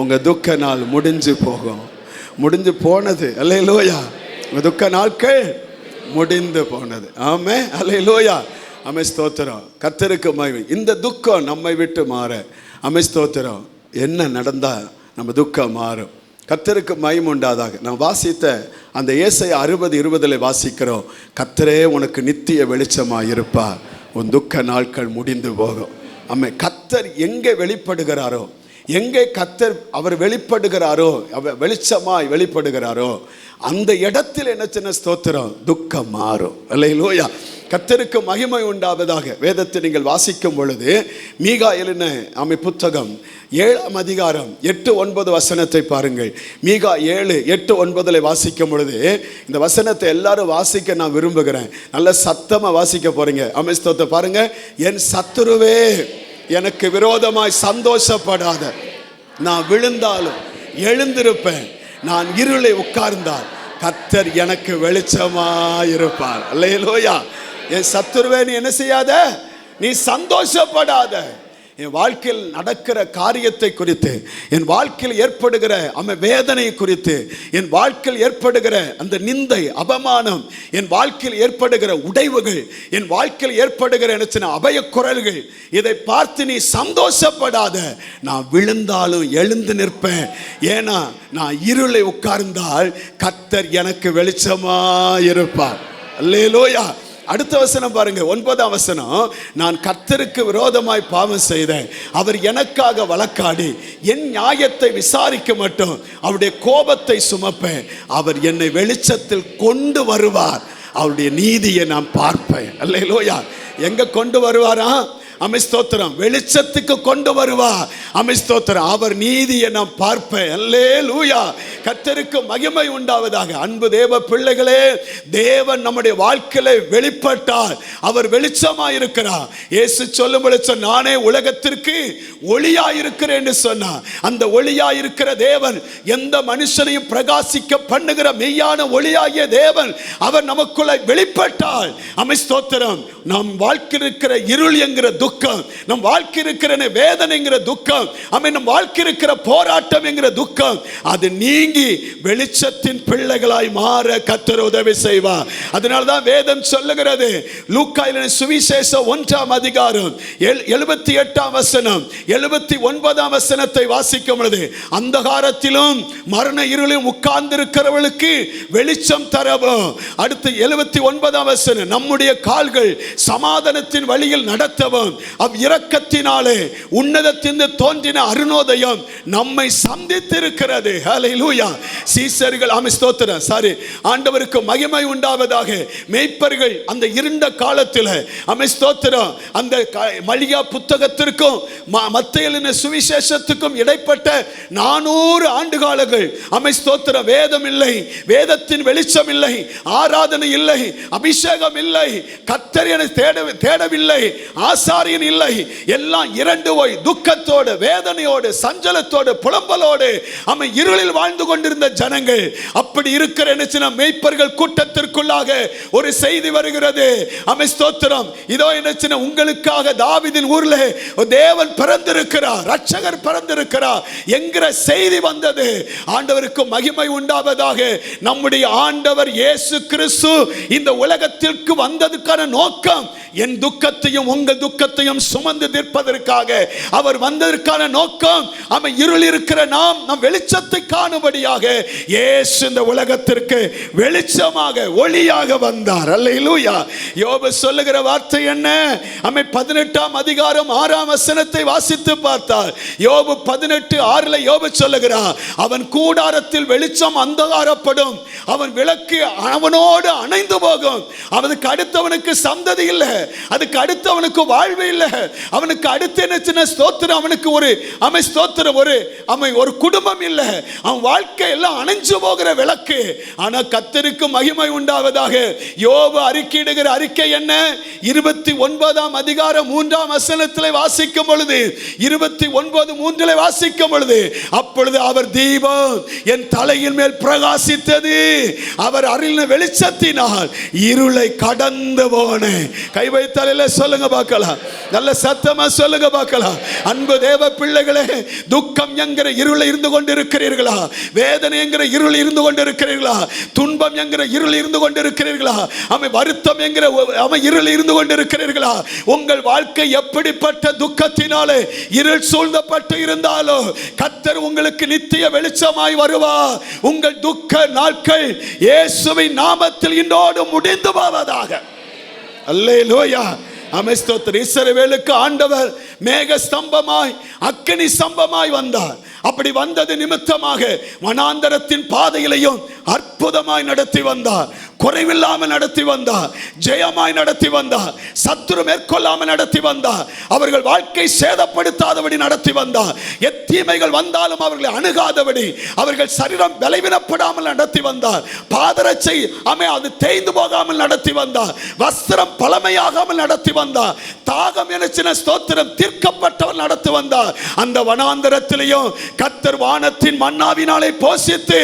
உங்க துக்க நாள் முடிஞ்சு போகும். முடிஞ்சு போனது. அல்லேலூயா. உங்க துக்க நாட்கள் முடிந்து போனது. ஆமே. அல்லேலூயா. ஆமே. ஸ்தோத்திரம். கர்த்தருக்கு மகிமை. இந்த துக்கம் நம்மை விட்டு மாற ஆமே. ஸ்தோத்திரம். என்ன நடந்தா நம்ம துக்கம் மாறும்? கர்த்தருக்கு மகிமை உண்டாதாக. நான் வாசித்த அந்த ஏசாயா 60:20 வாசிக்கிறோம். கர்த்தரே உனக்கு நித்திய வெளிச்சமாக இருப்பார், உன் துக்க நாட்கள் முடிந்து போகும். ஆமே. கர்த்தர் எங்கே வெளிப்படுகிறாரோ, எங்கே கர்த்தர் அவர் வெளிப்படுகிறாரோ, அவர் வெளிச்சமாய் வெளிப்படுகிறாரோ, அந்த இடத்தில் என்ன சின்ன ஸ்தோத்திரம், துக்கம் மாறும். அல்லேலூயா. கர்த்தருக்கு மகிமை உண்டாவதாக. வேதத்தை நீங்கள் வாசிக்கும் பொழுது மீகாயேலின் ஆமை புத்தகம் 7ஆம் அதிகாரம் 8-9 வசனத்தை பாருங்கள். மீகா 7:8-9 வாசிக்கும் பொழுது இந்த வசனத்தை எல்லாரும் வாசிக்க நான் விரும்புகிறேன். நல்ல சத்தமா வாசிக்க போறீங்க. ஆமை. ஸ்தோத்திரம். பாருங்க. என் சத்துருவே எனக்கு விரோதமாய் சந்தோஷப்படாத, நான் விழுந்தாலும் எழுந்திருப்பேன், நான் இருளை உட்கார்ந்தால் கர்த்தர் எனக்கு வெளிச்சமாயிருப்பார். அல்லேலூயா. என் சத்துருவே நீ என்ன செய்யாத, நீ சந்தோஷப்படாத. என் வாழ்க்கையில் நடக்கிற காரியத்தை குறித்து, என் வாழ்க்கையில் ஏற்படுகிற வேதனை குறித்து, என் வாழ்க்கையில் ஏற்படுகிற அந்த நிந்தை, அபமானம், என் வாழ்க்கையில் ஏற்படுகிற உடைவுகள், என் வாழ்க்கையில் ஏற்படுகிற என்ன அபய குரல்கள், இதை பார்த்து நீ சந்தோஷப்படாத. நான் விழுந்தாலும் எழுந்து நிற்பேன். ஏன்னா நான் இருளை உட்கார்ந்தால் கர்த்தர் எனக்கு வெளிச்சமாயிருப்பார். அல்லேலூயா. அடுத்த வசனம் பாருங்க. 9ஆம் வசனம். நான் கர்த்தருக்கு விரோதமாய் பாவம் செய்தேன், அவர் எனக்காக வழக்காடி என் நியாயத்தை விசாரிக்க மட்டும் அவருடைய கோபத்தை சுமப்பேன். அவர் என்னை வெளிச்சத்தில் கொண்டு வருவார், அவருடைய நீதியை நான் பார்ப்பேன். அல்லேலூயா. எங்க கொண்டு வருவாரா? அமை ஸ்தோத்திரம் வெளிச்சத்துக்கு கொண்டு வருவார். அமை ஸ்தோத்திரம். அவர் நீதியை நான் பார்ப்பேன். அல்லேலூயா. கர்த்தருக்கு மகிமை உண்டாவதாக. அன்பு தேவ பிள்ளைகளே, தேவன் நம்முடைய வாழ்க்கையில வெளிப்பட்டார். அவர் வெளிச்சமாய் இருக்கிறார். இயேசு சொல்லும் பொழுது நானே உலகத்திற்கு ஒளியாய் இருக்கிறேன் என்று சொன்னார். அந்த ஒளியாய் இருக்கிற தேவன் எந்த மனுஷனையும் பிரகாசிக்க பண்ணுகிற மெய்யான ஒளியாகிய தேவன் அவர் நமக்குள்ள வெளிப்பட்டால், அமை ஸ்தோத்திரம், நம் வாழ்க்கையில் இருக்கிற இருள் என்கிற துக்கம், நம் வாழ்க்கை இருக்கிற வேதனை என்கிற துக்கம், நம் வாழ்க்கை இருக்கிற போராட்டம் என்கிற துக்கம், அது நீங்கி வெளிச்சத்தின் பிள்ளைகளாய் மாற கர்த்தர் உதவி செய்வார். அதனால்தான் வேதம் சொல்லுகிறது, லூக்கா எழுதின சுவிசேஷம் 1ஆம் அதிகாரம் 78ஆம் வசனம் 79ஆம் வசனத்தை வாசிக்கும் பொழுது, அந்தகாரத்திலும் மரண இருளிலும் உட்கார்ந்திருக்கிறவர்களுக்கு வெளிச்சம் தரவும். அடுத்து 79ஆம் வசனம், நம்முடைய கால்கள் சமாதானத்தின் வழியில் நடத்தவும் அவ் இரக்கத்தினாலே உன்னதத்தின் தோன்றின அருணோதயம் நம்மை சந்தித்திருக்கிறது. ஹல்லேலூயா. சீசர்கள், ஆமென் ஸ்தோத்திரம், ஆண்டவருக்கு மகிமை உண்டாவதாக. மேய்ப்பர்கள் அந்த இருண்ட காலத்தில், ஆமென் ஸ்தோத்திரம், அந்த மல்கியா புத்தகத்திற்கும் மத்தேயு சுவிசேஷத்துக்கும் இடைப்பட்ட 400 ஆண்டு காலங்கள், ஆமென் ஸ்தோத்திரம், வேதம் இல்லை, வேதத்தின் வெளிச்சம் இல்லை, ஆராதனை இல்லை, அபிஷேகம் இல்லை, கர்த்தர் என்னை தேடவில்லை, ஆசாரியன் இல்லை, எல்லாம் இரண்டு போய் துக்கத்தோடு, வேதனையோடு, சஞ்சலத்தோடு, புலம்பலோடு அமை இருளில் வாழ்ந்து கொண்டிருந்த ஜனங்கள். அப்படி இருக்கிற மேய்ப்பர்கள் கூட்டத்திற்குள்ளாக ஒரு செய்தி வருகிறது. அமை ஸ்தோத்திரம், இதோ என்ன உங்களுக்காக தாவீதின் ஊரில் தேவன் பிறந்திருக்கிறார், ரட்சகர் பிறந்திருக்கிறார் என்கிற செய்தி வந்தது. ஆண்டவருக்கு மகிமை உண்டாவதாக. நம்முடைய ஆண்டவர் இயேசு கிறிஸ்து இந்த உலகத்திற்கு வந்ததுக்கான நோக்கம், என் துக்கத்தையும் உங்கள் துக்கத்தையும் சுமந்து தீர்ப்பதற்காக அவர் வந்ததற்கான நோக்கம், அவன் இருள் இருக்கிற நாம் நம் வெளிச்சத்தை காணும்படியாக இயேசு இந்த உலகத்திற்கு வெளிச்சமாக ஒளியாக வந்தார். அல்லேலூயா. யோபு சொல்லுகிற வார்த்தை என்ன? அவன் 18ஆம் அதிகாரம் 6ஆம் வசனத்தை வாசித்து பார்த்தார். யோபு 18:6 யோபு சொல்லுகிறார், அவன் கூடாரத்தில் வெளிச்சம் அந்தகாரப்படும், அவன் விளக்கு அவனோடு அணைந்து போகும், அவனுக்கு அடுத்தவனுக்கு சந்ததி இல்லை, அதுக்கு அடுத்தவனுக்கு வாழ்வு இல்லை, அவனுக்கு அடுத்து என்ன ஸ்தோத்திரம், அவனுக்கு ஒரு அமை ஸ்தோத்திரம், ஒரு குடும்பம் இல்லை, அவன் வாழ்க்கை எல்லாம் அணைஞ்சு போகிற விளக்கு. ஆனா கர்த்தருக்கு மகிமை உண்டாவதாக. யோபு அறிக்கையிடுகிற அறிக்கை என்ன? 29ஆம் அதிகாரம் 3ஆம் வசனத்தில் வாசிக்கும் பொழுது, 29:3 வாசிக்கும் பொழுது, அப்பொழுது அவர் தீபம் என் தலையின் மேல் பிரகாசித்தது, அவர் அருளின வெளிச்சத்தினால் இருளை கடந்து போனேன். கை வைத்தாலே சொல்லுங்க பார்க்கலாம், நல்ல சத்தமா சொல்லுங்க பார்க்கலாம். அன்பு தேவ பிள்ளைகளே, துக்கம் என்கிற இருளை இருந்து கொண்டிருக்கிறீர்களா? வேதனை என்கிற இருள் இருந்து கொண்டிருக்கிறீர்களா? துன்பம் என்கிற இருள் இருந்து கொண்டிருக்கிறீர்களா? வருத்தம் என்கிற இருள் இருந்து கொண்டிருக்கிறீர்களா? உங்கள் வாழ்க்கை எப்படிப்பட்ட துக்கத்தினாலே இருள் சூழ்ந்தப்பட்டு இருந்தாலும் கர்த்தர் உங்களுக்கு நித்திய வெளிச்சமாய் வருவார். உங்கள் துக்க நாட்கள் இயேசுவின் நாமத்தில் இன்றோடு முடிந்து போவதாக. அல்லேலூயா. ஆமென் ஸ்தோத்திரம். இஸ்ரவேலுக்கு ஆண்டவர் மேக ஸ்தம்பமாய் அக்கினி ஸ்தம்பமாய் வந்தார். அப்படி வந்தது நிமித்தமாக வனாந்தரத்தின் பாதையிலையும் அற்புதமாய் நடத்தி வந்தார், குறைவில்லாமல் நடத்தி வந்தார், ஜெயமாய் நடத்தி வந்தார், சத்துரு மேற்கொள்ளாமல் நடத்தி வந்தார், அவர்கள் வாழ்க்கை சேதப்படுத்தாதபடி நடத்தி வந்தார், எத்தீமைகள் வந்தாலும் அவர்களை அணுகாதபடி, அவர்கள் சரீரம் பலவீனப்படாமல் நடத்தி வந்தார், பாதரட்சை அது தேய்ந்து போகாமல் நடத்தி வந்தார், வஸ்திரம் பழமையாகாமல் நடத்தி வந்தார், தாகம் என ஸ்தோத்திரம் தீர்க்கப்பட்டவர் நடத்தி வந்தார். அந்த வனாந்தரத்திலேயும் கர்த்தர் வானத்தின் மன்னாவினாலே போஷித்து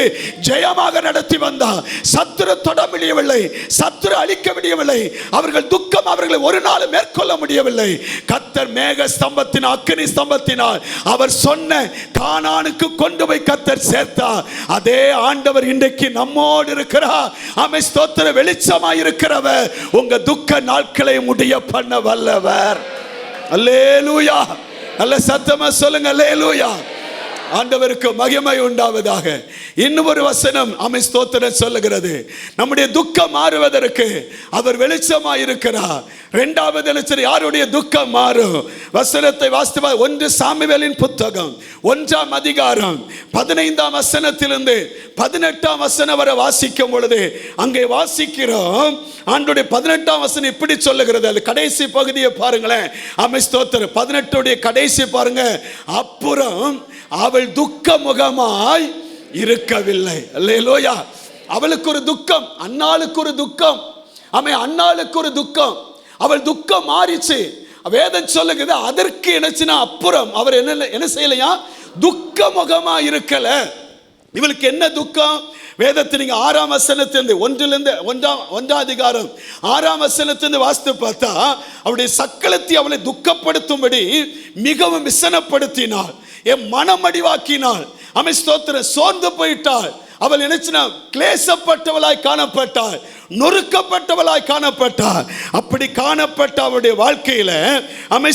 ஜெயமாக நடத்தி வந்தார். சத்துரு தொட முடியவில்லை, சத்துரு அழிக்க முடியவில்லை, அவர்கள் துக்கம் அவர்களை ஒரு நாள் மேற்கொள்ள முடியவில்லை. கர்த்தர் மேக ஸ்தம்பத்தின் அக்கினி ஸ்தம்பத்தினால் அவர் சொன்ன கானானுக்கு கொண்டு போய் கர்த்தர் சேர்த்தார். அதே ஆண்டவர் இன்றைக்கு நம்மோடு இருக்கிறார். ஆமென் ஸ்தோத்திரம். வெளிச்சமாய் இருக்கிறவர் உங்க துக்க நாட்களை முடிய பண்ண வல்லவர். அல்லேலூயா. நல்ல சத்தமா சொல்லுங்க அல்லேலூயா. ஆண்டவருக்கு மகிமை உண்டாவதாக. இன்னும் ஒரு வசனம் ஸ்தோத்திரம் சொல்லுகிறது, நம்முடைய துக்கம் மாறுவதற்கு அவர் வெளிச்சமாய் இருக்கிறார். இரண்டாவது லட்சம் யாருடைய துக்கம் மாறும்? வசனத்தை வாசித்து 1 சாமுவேலின் புத்தகம் 1ஆம் அதிகாரம் 15ஆம் வசனத்திலிருந்து 18ஆம் வசனம் வரை வாசிக்கும் பொழுது அங்கே வாசிக்கிறோம். ஆண்டுடைய 18ஆம் வசனம் இப்படி சொல்லுகிறது. அது கடைசி பகுதியை பாருங்களேன். ஸ்தோத்திரம் 18உடைய கடைசி பாருங்க. அப்புறம் அவள் துக்க முகமாய் இருக்கவில்லை. அல்லேலூயா. அவளுக்கு ஒரு துக்கம், அன்னாளுக்கு ஒரு துக்கம். அன்னாளுக்கு ஒரு துக்கம். அவள் துக்கம் மாறிச்சு. வேதம் சொல்லுகிறது அதற்கு என்னச்சுன்னா அப்புறம் அவர் என்ன செய்யலையா? துக்க முகமா இருக்கல. இவளுக்கு என்ன துக்கம்? வேதத்தை நீங்க 6ஆம் வசனத்திலிருந்து 1ஆம் அதிகாரம் 6ஆம் வசனத்திலிருந்து வாசித்து பார்த்தா அவளுடைய சக்களத்தை அவளை துக்கப்படுத்தும்படி மிகவும் விசனப்படுத்தினாள், என் மனம் அடிவாக்கினாள். ஸ்தோத்திரம் சோர்ந்து போயிட்டாள். அவள் நினைச்சினா கிளேசப்பட்டவளாய் காணப்பட்டாள், நொறுக்கப்பட்டவளாய் காணப்பட்டாள். அப்படி காணப்பட்ட அவளுடைய வாழ்க்கையில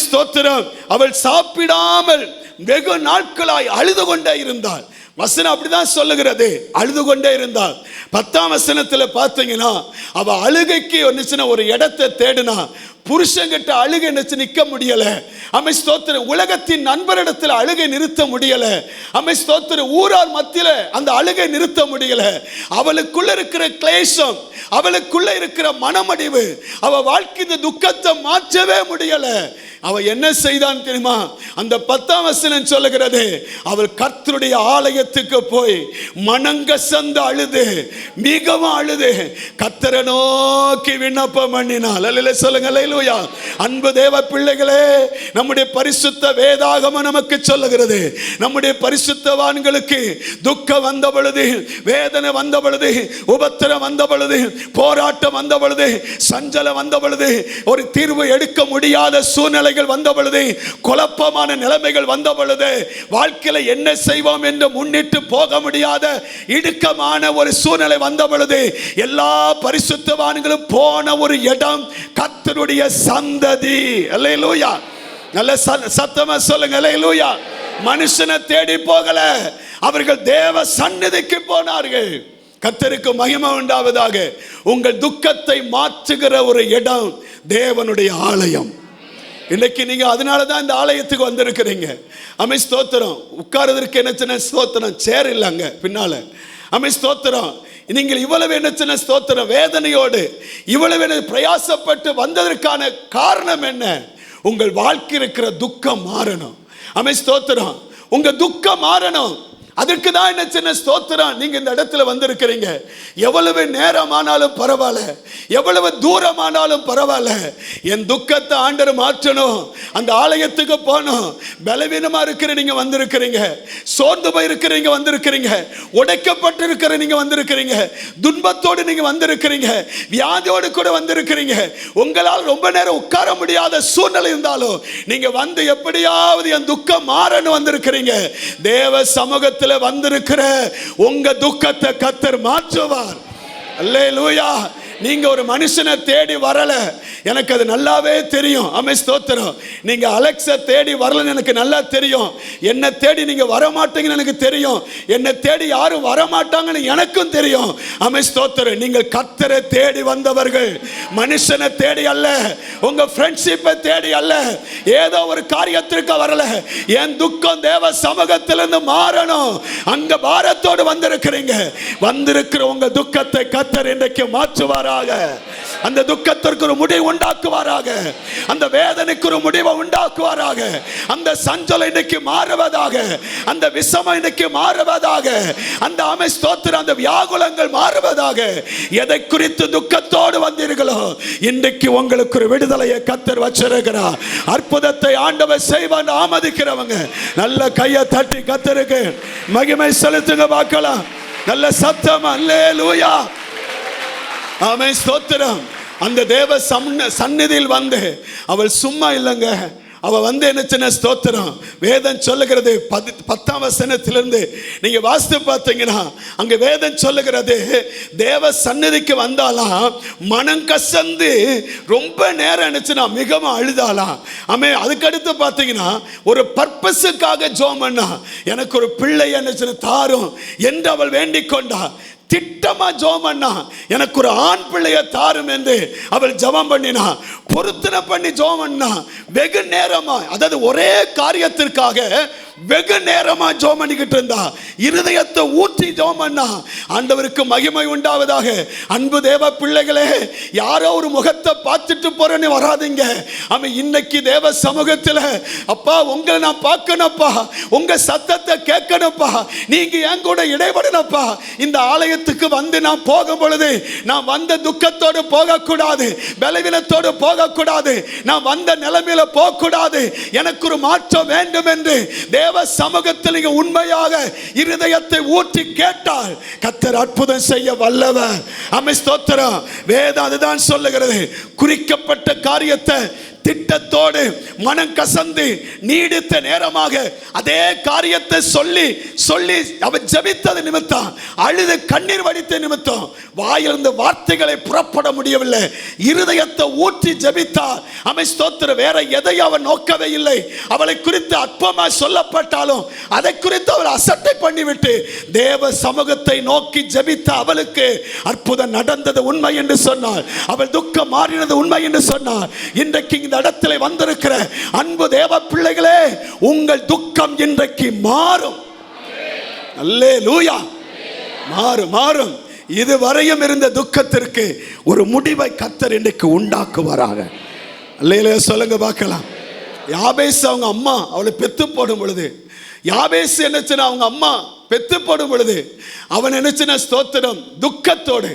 ஸ்தோத்திரம் அவள் சாப்பிடாமல் வெகு நாட்களாய் அழுது கொண்டே இருந்தாள். வசனம் அப்படிதான் சொல்லுகிறது, அழுது கொண்டே இருந்தாள். 10ஆம் வசனத்தில் பார்த்தீங்கன்னா அவ அழுகைக்கு ஒரு இடத்தை தேடினா. புருஷங்கிட்ட அழுகை நிற்க முடியல. ஸ்தோத்திரம் உலகத்தின் நண்பரிடத்தில் அழுகை நிறுத்த முடியல. ஸ்தோத்திரம் ஊரார் மத்தியில அந்த அழுகை நிறுத்த முடியல. அவளுக்குள்ள இருக்கிற கிளேசம், அவளுக்குள்ள இருக்கிற மனமடிவு, அவ வாழ்க்கை துக்கத்தை மாற்றவே முடியல. அவ என்ன செய்தான் தெரியுமா? அந்த 10ஆம் வசனம் சொல்லுகிறது, அவள் கர்த்தருடைய ஆலயத்துக்கு போய் மனங்கசந்து அழுது, மிகவும் அழுது கர்த்தரை நோக்கி விண்ணப்பம் பண்ணினாள். அல்லேலூயா சொல்லுங்க. அல்லேலூயா. அன்பு தேவ பிள்ளைகளே, நம்முடைய பரிசுத்த வேதாகமம் நமக்கு சொல்லுகிறது, நம்முடைய பரிசுத்தவான்களுக்கு துக்கம் வந்த பொழுது, வேதனை வந்த பொழுது, உபத்திரம் வந்த பொழுது, போராட்டம் வந்த பொழுது, சஞ்சலம் வந்த பொழுது, ஒரு தீர்வு எடுக்க முடியாத சூழ்நிலை வந்த பொழுது, குழப்பமான நிலைமைகள் வந்த பொழுது, வாழ்க்கையில என்ன செய்வோம் என்று முன்னிட்டு போக முடியாத இடுக்கமான ஒரு சூழ்நிலை வந்த பொழுது, எல்லா பரிசுத்தவான்களும் போன ஒரு இடம் கர்த்தருடைய சந்ததி. அல்லேலூயா. நல்ல சத்தமா சொல்லுங்க. அல்லேலூயா. மனுஷனை தேடி போகல, அவர்கள் தேவ சந்நிதிக்கு போனார்கள். கர்த்தருக்கு மகிமை உண்டாவதாக. உங்கள் துக்கத்தை மாற்றுகிற ஒரு இடம் தேவனுடைய ஆலயம். இன்னைக்கு நீங்க அதனாலதான் இந்த ஆலயத்துக்கு வந்திருக்கிறீங்க. ஸ்தோத்திரம். உட்கார்றதற்கு என்ன ஸ்தோத்திரம், சேர் இல்லைங்க பின்னால. ஸ்தோத்திரம். நீங்கள் இவ்வளவு என்ன ஸ்தோத்திரம் வேதனையோடு இவ்வளவு பிரயாசப்பட்டு வந்ததற்கான காரணம் என்ன? உங்கள் வாழ்க்கை இருக்கிற துக்கம் மாறணும். ஸ்தோத்திரம். உங்க துக்கம் மாறணும். அதற்கு தான் என்ன சின்ன ஸ்தோத்திரம். நீங்க இந்த இடத்துல வந்திருக்கிறீங்க. எவ்வளவு நேரமானாலும் பரவாயில்ல, எவ்வளவு தூரமானாலும் பரவாயில்ல, என் துக்கத்தை ஆண்டவர் மாற்றணும். அந்த ஆலயத்துக்கு போகணும். பலவீனமா இருக்கிற நீங்க வந்திருக்கிறீங்க, சோர்ந்து போய் இருக்கிறீங்க வந்திருக்கிறீங்க, உடைக்கப்பட்டு இருக்கிற நீங்க வந்திருக்கிறீங்க, துன்பத்தோடு நீங்க வந்திருக்கிறீங்க, வியாதியோடு கூட வந்திருக்கிறீங்க. உங்களால் ரொம்ப நேரம் உட்கார முடியாத சூழ்நிலை இருந்தாலும் நீங்க வந்து எப்படியாவது என் துக்கம் மாறன்னு வந்திருக்கிறீங்க. தேவ சமூகத்தில் வந்திருக்கிற உங்க துக்கத்தை கர்த்தர் மாற்றுவார். அல்லேலூயா. நீங்க ஒரு மனுஷனை தேடி வரல, எனக்கு அது நல்லாவே தெரியும். ஸ்தோத்திரம். நீங்க அலெக்ஸை தேடி வரலன்னு எனக்கு நல்லா தெரியும். என்ன தேடி நீங்க வர மாட்டீங்கன்னு எனக்கு தெரியும். என்ன தேடி யாரும் வர மாட்டாங்கன்னு எனக்கும் தெரியும். ஸ்தோத்திரம். நீங்கள் கர்த்தரை தேடி வந்தவர்கள், மனுஷனை தேடி அல்ல, உங்க ஃப்ரெண்ட்ஷிப்பை தேடி அல்ல, ஏதோ ஒரு காரியத்திற்கு வரல. என் துக்கம் தேவ சமூகத்திலிருந்து மாறணும். அங்க பாரத்தோடு வந்திருக்கிறீங்க. வந்திருக்கிற உங்க துக்கத்தை கர்த்தர் இன்றைக்கு மாற்றுவார். அந்த துக்கத்திற்கு ஒரு முடிவு உண்டாக்குவாராக. அந்த வேதனைக்கு ஒரு முடிவை உண்டாக்குவாராக. அந்த சஞ்சலம் இன்னைக்கு மாறுவதாக. அந்த விஷமம் இன்னைக்கு மாறுவதாக. அந்த ஸ்தோத்திரம், அந்த வியாகுலங்கள் மாறுவதாக. எதை குறித்து துக்கத்தோடு வந்தீர்களோ இன்றைக்கு உங்களுக்கு ஒரு விடுதலையை கர்த்தர் வச்சிருக்கிறார். அற்புதத்தை ஆண்டவர் செய்வான். ஆமதிக்கிறவங்க நல்ல கையை தட்டி கர்த்தருக்கு மகிமை செலுத்துங்க பார்க்கலாம். நல்ல சத்தம். அல்லேலூயா. ஸ்தோத்திரம். அந்த தேவ சந்நிதியில் வந்து அவள் சும்மா இல்லைங்க, அவ வந்து என்ன சின்ன ஸ்தோத்திரம், வேதம் சொல்லுகிறது 10ஆம் வசனத்திலிருந்து நீங்க வாசித்து பார்த்தீங்கன்னா அங்க வேதம் சொல்லுகிறது, தேவ சந்நிதிக்கு வந்தாலாம் மனம் கசந்து ரொம்ப நேரம் நினைச்சுனா மிகவும் அழுதாலாம். ஆமே. அதுக்கடுத்து பார்த்தீங்கன்னா ஒரு பர்பஸுக்காக ஜெபம் பண்ணா, எனக்கு ஒரு பிள்ளை என்ன தாரும் என்று அவள் வேண்டிக் கொண்டா. திட்டமா ஜெபம் பண்ணா, எனக்கு ஒரு ஆண் பிள்ளைய தாரும் என்று அவள் ஜெபம் பண்ணினா. பொருத்தனை பண்ணி ஜெபம் பண்ணா. வெகு நேரமா, அதாவது ஒரே காரியத்திற்காக வெகு நேரமா ஜெபம் பண்ணிக்கிட்டு இருந்தா. இருதயத்தை ஊற்றி ஜெபம் பண்ணா. ஆண்டவருக்கு மகிமை உண்டாவதாக. அன்பு தேவ பிள்ளைகளே, யாரோ ஒரு முகத்தை பார்த்துட்டு போறேன்னு வராதீங்க. அவன் இன்னைக்கு தேவ சமூகத்தில், அப்பா உங்களை நான் பார்க்கணும்ப்பா, உங்க சத்தத்தை கேட்கணும்ப்பா, நீங்க என் கூட இடைபடணும்ப்பா. இந்த ஆலயத்துக்கு வந்து நான் போகும் பொழுது நான் வந்த துக்கத்தோடு போகக்கூடாது, பலவீனத்தோடு போகக்கூடாது, நான் வந்த நிலைமையில போகக்கூடாது. எனக்கு ஒரு மாற்றம் வேண்டும் என்று தேவ சமூகத்தில் நீங்க உண்மையாக இருதயத்தை ஊற்றி கேட்டால் கர்த்தர் அற்புதம் செய்ய வல்லவர். ஆமென், ஸ்தோத்திரம். வேதம் அதுதான் சொல்லுகிறது. குறிக்கப்பட்ட காரியத்தை திட்டத்தோடு மனம் கசந்து நீடித்த நேரமாக அதே காரியத்தை சொல்லி சொல்லி அவன் ஜெபித்தது நிமித்தம், அழுது கண்ணீர் வடித்த நிமித்தம் வாயிலிருந்து வார்த்தைகளை புறப்பட முடியவில்லை. இருதயத்தை ஊற்றி ஜெபித்தார். அவன் ஸ்தோத்திரம். வேற எதை அவன் நோக்கவே இல்லை. அவளை குறித்து அற்பமா சொல்லப்பட்டாலும் அதை குறித்து அவள் அசட்டை பண்ணிவிட்டு தேவ சமூகத்தை நோக்கி ஜெபித்த அவளுக்கு அற்புதம் நடந்தது உண்மை என்று சொன்னார். அவள் துக்கம் மாறினது உண்மை என்று சொன்னார். இன்றைக்கு இந்த இடத்தில் வந்திருக்கிற அன்பு தேவ பிள்ளைகளே, உங்கள் துக்கம் இன்றைக்கு மாறும். அல்லேலூயா. மாறும், மாறும். இதுவரையும் இருந்த துக்கத்திற்கு ஒரு முடிவை கர்த்தர் இன்றைக்கு உண்டாக்குவாராக. அல்லேலூயா சொல்லுங்க பார்க்கலாம். யாபேஸ் அவங்க அம்மா அவளை பெத்து போடும் பொழுது, யாபேஸ் என்னச்சுன்னா அவங்க அம்மா பெத்து போடும் பொழுது அவன் என்னச்சுன்னா ஸ்தோத்திரம் துக்கத்தோடு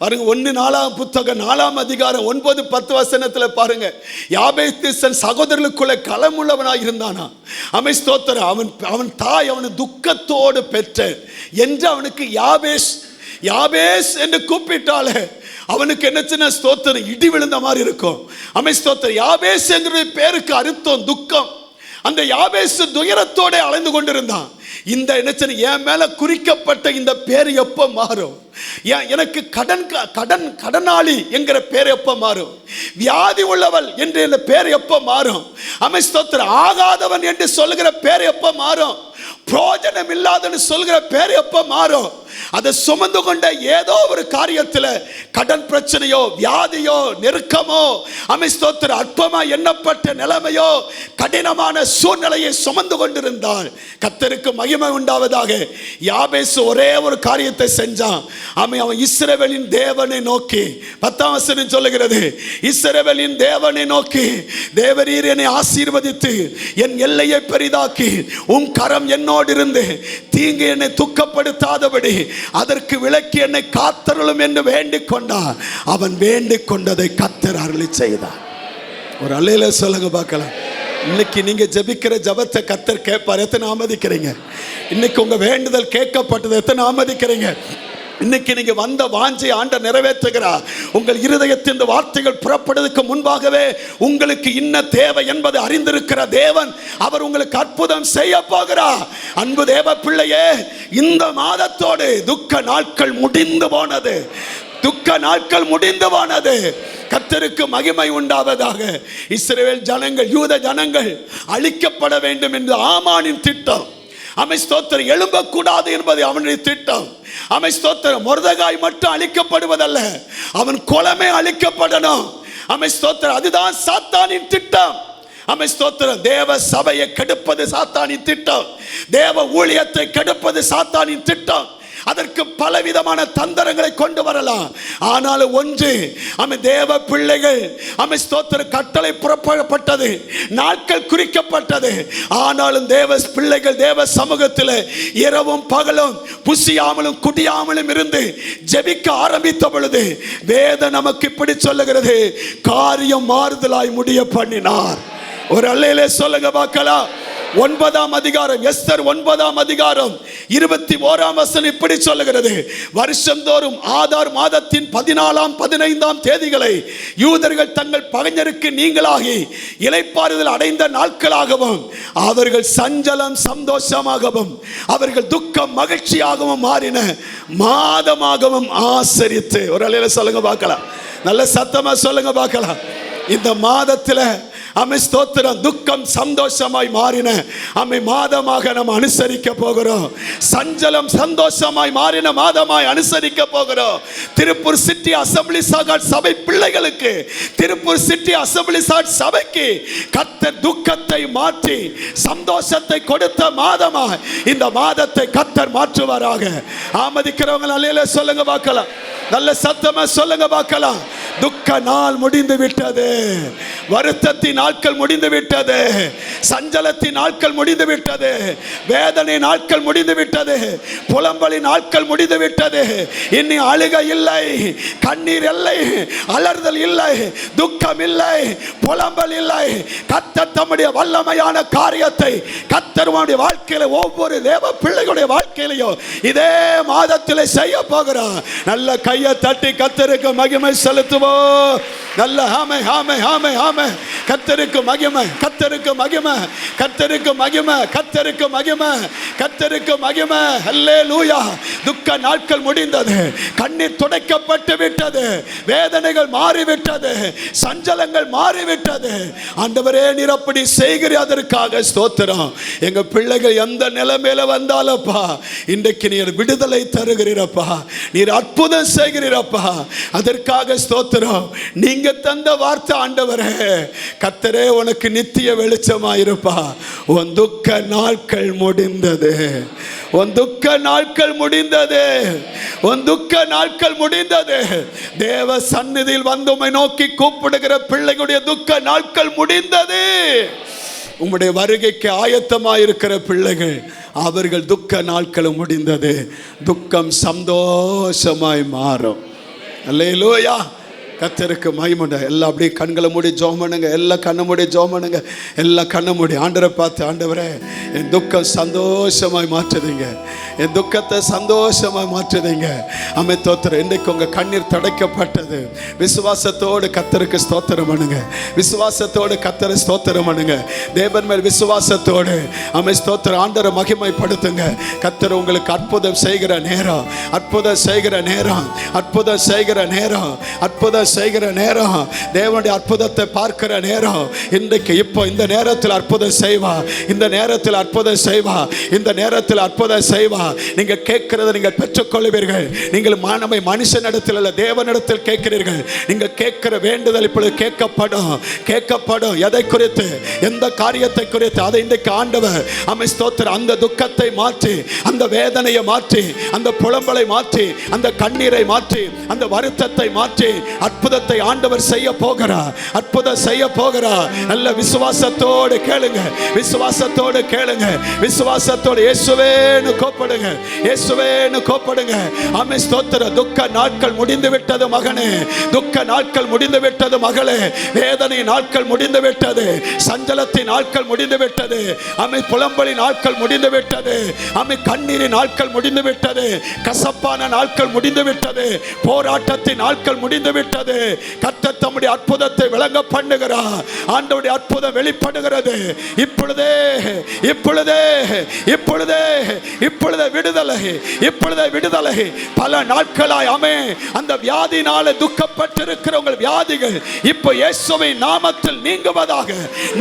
பாருங்க. 1 புத்தகம் 4ஆம் அதிகாரம் 9-10 வசனத்துல பாருங்க. யாபேஸ் தன் சகோதரர்களுக்குள்ள களமுள்ளவனாய் இருந்தானா. அவன் ஸ்தோத்திரம். அவன் தாய் அவனை துக்கத்தோடு பெற்ற என்று அவனுக்கு யாபேஸ் யாபேஸ் என்று கூப்பிட்டாலே அவனுக்கு என்னச்சுன்னா ஸ்தோத்திரம் இடி விழுந்த மாதிரி இருக்கும். அவன் ஸ்தோத்திரம். யாபேஸ் என்கிற பேருக்கு அர்த்தம் துக்கம். அந்த யாபேஸ் துயரத்தோட அலைந்து கொண்டிருந்தான். இந்த என்னச்சன என் மேல குறிக்கப்பட்ட இந்த பேர் எப்ப மாறும்? எனக்கு கடனாளி என்கிற பேர் எப்ப மாறும்? வியாதி உள்ளவள் என்ற பேர் எப்ப மாறும்? அவன் ஸ்தோத்திரம். ஆகாதவன் என்று சொல்லுகிற பேர் எப்ப மாறும்? பிரயோஜனம் இல்லாதன்னு சொல்கிற பேர் எப்ப மாறும்? அதை சுமந்து கொண்ட ஏதோ ஒரு காரியத்தில் கடன் பிரச்சனையோ வியாதியோ நெருக்கமோ ஸ்தோத்திரம் அற்பமா எண்ணப்பட்ட நிலைமையோ கடினமான சூழ்நிலையை சுமந்து கொண்டிருந்தால் கர்த்தருக்கு மகிமை உண்டாவதாக. யாபேஸ் ஒரே ஒரு காரியத்தை செஞ்சான். அவன் இஸ்ரவேலின் தேவனை நோக்கி, 10ஆம் வசனம் சொல்லுகிறது, இஸ்ரவேலின் தேவனை நோக்கி, தேவரீர் என்னை ஆசீர்வதித்து என் எல்லையை பெரிதாக்கி உன் கரம் என்னோடு இருந்து தீங்கு என்னை துக்கப்படுத்தாதபடி அதற்கு விலக்கி என்னை காத்தருளும் என்று வேண்டிக் கொண்டார். அவன் வேண்டிக் கொண்டதை கர்த்தர் அருளி செய்தார். ஒரு அல்லேலூயா சொல்லுங்க பார்க்கலாம். இன்னைக்கு நீங்க ஜெபிக்கிற ஜெபத்தை கர்த்தர் கேட்பார். எத்தனை ஆமதிக்கிறீங்க? இன்னைக்கு உங்க வேண்டுதல் கேட்கப்பட்டது எத்தனை ஆமதிக்கிறீங்க? இன்னைக்கு நீங்க வந்த வாஞ்சை ஆண்டவர் நிறைவேற்றுகிறார். உங்கள் இருதயத்தின் வார்த்தைகள் புறப்படுவதற்கு முன்பாகவே உங்களுக்கு இன்ன தேவை என்பதை அறிந்திருக்கிற தேவன் அவர் உங்களுக்கு அற்புதம் செய்ய போகிறார். அன்பு தேவ பிள்ளையே, இந்த மாதத்தோடு துக்க நாட்கள் முடிந்து போனது. துக்க நாட்கள் முடிந்து போனது. கர்த்தருக்கு மகிமை உண்டாவதாக. இஸ்ரவேல் ஜனங்கள், யூத ஜனங்கள் அழிக்கப்பட வேண்டும் என்று ஆமானின் திட்டம். அவன் ஸ்தோத்திரம் எழும்பக்கூடாது என்பது அவனுடைய திட்டம். அவன் ஸ்தோத்திரம் மொர்தெகாய் மட்டும் அழிக்கப்படுவதல்ல, அவன் குலமே அழிக்கப்படணும். அவன் ஸ்தோத்திரம் அதுதான் சாத்தானின் திட்டம். அவன் ஸ்தோத்திரம் தேவ சபையை கெடுப்பது சாத்தானின் திட்டம். தேவ ஊழியத்தை கெடுப்பது சாத்தானின் திட்டம். அதற்கு பலவிதமான தந்திரங்களை கொண்டு வரலாம். ஆனால் ஒன்று, அவன் தேவ பிள்ளைகள் அவன் ஸ்தோத்திர கட்டளை புறப்படப்பட்டது, நாட்கள் குறிக்கப்பட்டது. ஆனாலும் தேவ பிள்ளைகள் தேவ சமூகத்தில் இரவும் பகலும் புசியாமலும் குடியாமலும் இருந்து ஜெபிக்க ஆரம்பித்த பொழுது வேதம் நமக்கு இப்படி சொல்லுகிறது, காரியம் மாறுதலாய் முடிய பண்ணினார். ஒரு அல்லேலூயா சொல்லுங்க பார்க்கலாம். 9ஆம் அதிகாரம், எஸ்தர் 9ஆம் அதிகாரம் 21ஆம் வசனம் இப்படி சொல்லுகிறது. வருஷந்தோறும் ஆதார் மாதத்தின் 14ஆம் 15ஆம் தேதிகளை யூதர்கள் தங்கள் பகைஞருக்கு நீங்களாகி இளைப்பாறுதல் அடைந்த நாட்களாகவும் அவர்கள் சஞ்சலம் சந்தோஷமாகவும் அவர்கள் துக்கம் மகிழ்ச்சியாகவும் மாறின மாதமாகவும் ஆசரித்து. ஒரு அலையில சொல்லுங்க பார்க்கலாம், நல்ல சத்தமா சொல்லுங்க பார்க்கலாம். இந்த மாதத்தில் அமை ஸ்தோத்திரம், துக்கம் சந்தோஷமாய் மாறின அமை மாதமாக நாம் அனுசரிக்க போகிறோம். சஞ்சலம் சந்தோஷமாய் மாறின மாதமாய் அனுசரிக்க போகிறோம். திருப்பூர் சிட்டி அசம்பிளி சாகாட் சபை பிள்ளைகளுக்கு, திருப்பூர் சிட்டி அசம்பிளி சாகாட் சபைக்கு கர்த்தர் துக்கத்தை மாற்றி சந்தோஷத்தை கொடுத்த மாதமாய் இந்த மாதத்தை கர்த்தர் மாற்றுவாராக. ஆமதிக்கிறவங்க அல்லேலூயா சொல்லுங்க பார்க்கலாம், நல்ல சத்தமா சொல்லுங்க பார்க்கலாம். துக்க நாள் முடிந்து விட்டது, வருத்தத்தின் நாட்கள் முடிந்து விட்டது, சஞ்சலத்தின் நாட்கள் முடிந்து விட்டது, வேதனை நாட்கள் முடிந்து விட்டது, புலம்பலின் நாட்கள் முடிந்து விட்டது. இனி அழுகை இல்லை, கண்ணீர் இல்லை, அலறுதல் இல்லை, துக்கம் இல்லை, புலம்பல் இல்லை. கர்த்தர் தம்முடைய வல்லமையான காரியத்தை கர்த்தருடைய வாழ்க்கையில ஒவ்வொரு தேவ பிள்ளைகளுடைய வாழ்க்கையிலையும் இதே மாதத்தில் செய்ய போகிறார். நல்ல கையை தட்டி கர்த்தருக்கு மகிமை செலுத்துவோம். நல்ல ஆமை ஆமை ஆமை ஆமை. கர்த்தருக்கு மகிமை, கர்த்தருக்கு மகிமை, கர்த்தருக்கு மகிமை, கர்த்தருக்கு மகிமை, கர்த்தருக்கு மகிமை. அல்லேலூயா. துக்க நாட்கள் முடிந்தது, கண்ணீர் துடைக்கப்பட்டு விட்டது, வேதனைகள் மாறிவிட்டது, சஞ்சலங்கள் மாறிவிட்டது. ஆண்டவரே நீர் அப்படி செய்கிற அதற்காக ஸ்தோத்திரம். எங்க பிள்ளைகள் எந்த நிலைமையில வந்தாலப்பா இன்றைக்கு நீர் விடுதலை தருகிறீரப்பா, நீர் அற்புதம் செய்கிறீரப்பா, அதற்காக ஸ்தோத்திரம். நீங்க தந்த வார்த்தை ஆண்டவரே, கர்த்தரே உனக்கு நித்திய வெளிச்சமாயிருப்பா. உன் துக்க நாட்கள் முடிந்தது, உன் துக்க நாட்கள் முடிந்தது, உன் துக்க நாட்கள் முடிந்தது. தேவ சந்நிதியில் வந்து உம்மை நோக்கி கூப்பிடுகிற பிள்ளைகளுடைய துக்க நாட்கள் முடிந்தது. உம்முடைய வருகைக்கு ஆயத்தமாயிருக்கிற பிள்ளைகள், அவர்கள் துக்க நாட்களும் முடிந்தது. துக்கம் சந்தோஷமாய் மாறும். அல்லேலூயா. கர்த்தருக்கு மகிமை. எல்லாம் அப்படியே கண்களை மூடி ஜெபம் பண்ணுங்க, எல்லாம் கண்ணை மூடி ஜெபம் பண்ணுங்க, எல்லாம் கண்ணை மூடி ஆண்டவரை பார்த்து, ஆண்டவரே என் துக்கம் சந்தோஷமாய் மாற்றுதீங்க, என் துக்கத்தை சந்தோஷமாய் மாற்றுதீங்க. அமை தோத்திரம். இன்றைக்கு உங்க கண்ணீர் தடைக்கப்பட்டது. விசுவாசத்தோடு கர்த்தருக்கு ஸ்தோத்திரம் பண்ணுங்க, விசுவாசத்தோடு கர்த்தரை ஸ்தோத்திரம் பண்ணுங்க. தேவன் மேல் விசுவாசத்தோடு அமை ஸ்தோத்திரம் ஆண்டவரை மகிமைப்படுத்துங்க. கர்த்தர் உங்களுக்கு அற்புதம் செய்கிற நேரம், அற்புதம் செய்கிற நேரம், அற்புதம் செய்கிற நேரம், அற்புதம் செய்கிற நேரம், தேவனுடைய அற்புதத்தை பார்க்கிற நேரம். இன்றைக்கு இப்போ இந்த நேரத்தில் அற்புதம் செய்வா, இந்த நேரத்தில் அற்புதம் செய்வா, இந்த நேரத்தில் அற்புதம் செய்வா. நீங்க கேட்கிறதை நீங்கள் பெற்றுக்கொள்வீர்கள். நீங்கள் மானமை மனுஷனிடத்தில் அல்ல தேவனிடத்தில் கேட்கிறீர்கள். நீங்க கேட்கிற வேண்டுதல் இப்பொழுது கேட்கப்படும், கேட்கப்படும். எதை குறித்து, எந்த காரியத்தை குறித்து, அதை இன்றைக்கு ஆண்டவர் அமை ஸ்தோத்திரம் அந்த துக்கத்தை மாற்றி, அந்த வேதனையை மாற்றி, அந்த புலம்பலை மாற்றி, அந்த கண்ணீரை மாற்றி, அந்த வருத்தத்தை மாற்றி அற்புதத்தை ஆண்டவர் செய்ய போகிறார், அற்புதம் செய்ய போகிறார். நல்ல விசுவாசத்தோடு கேளுங்க, விசுவாசத்தோடு கேளுங்க, விசுவாசத்தோடு இயேசுவேன்னு கூப்பிடுங்க, இயேசுவேன்னு கூப்பிடுங்க. ஆமென் ஸ்தோத்திரம். துக்க நாட்கள் முடிந்து விட்டது மகனே, துக்க நாட்கள் முடிந்து விட்டது மகளே, வேதனை நாட்கள் முடிந்து விட்டது, சஞ்சலத்தின் நாட்கள் முடிந்து விட்டது, ஆமென் புலம்பலின் நாட்கள் முடிந்து விட்டது, ஆமென் கண்ணீரின் நாட்கள் முடிந்து விட்டது, கசப்பான நாட்கள் முடிந்து விட்டது, போராட்டத்தின் நாட்கள் முடிந்து விட்டது. கர்த்தர் தம்முடைய அற்புதத்தை விளங்க பண்ணுகிறார். ஆண்டவருடைய அற்புதம் வெளிப்படுகிறது. இப்பொழுதே இப்பொழுதே இப்பொழுதே இப்பொழுதே விடுதலை, இப்பொழுதே விடுதலை. பல நாட்களாய் ஆமே அந்த வியாதினால துக்கப்பட்டிருக்கிற உங்கள் வியாதிகள் இப்போ இயேசுவின் நாமத்தில் நீங்குவதாக,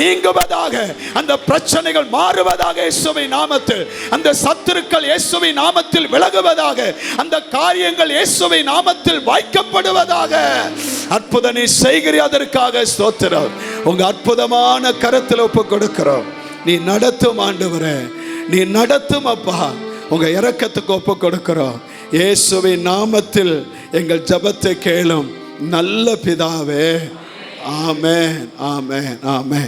நீங்குவதாக. அந்த பிரச்சனைகள் மாறுவதாக இயேசுவின் நாமத்தில். அந்த சத்துருக்கள் இயேசுவின் நாமத்தில் விலகுவதாக. அந்த காரியங்கள் இயேசுவின் நாமத்தில் வைக்கப்படுவதாக. அற்புதம் நீ செய்கிறீர், அதற்காக ஸ்தோத்திரம். உங்க அற்புதமான கரத்தில் ஒப்பு கொடுக்கிறோம். நீ நடத்தும் ஆண்டவரே, நீ நடத்தும் அப்பா. உங்க இரக்கத்துக்கு ஒப்பு கொடுக்கிறோம். இயேசுவின் நாமத்தில் எங்கள் ஜெபத்தை கேளும் நல்ல பிதாவே. ஆமென், ஆமென், ஆமென்.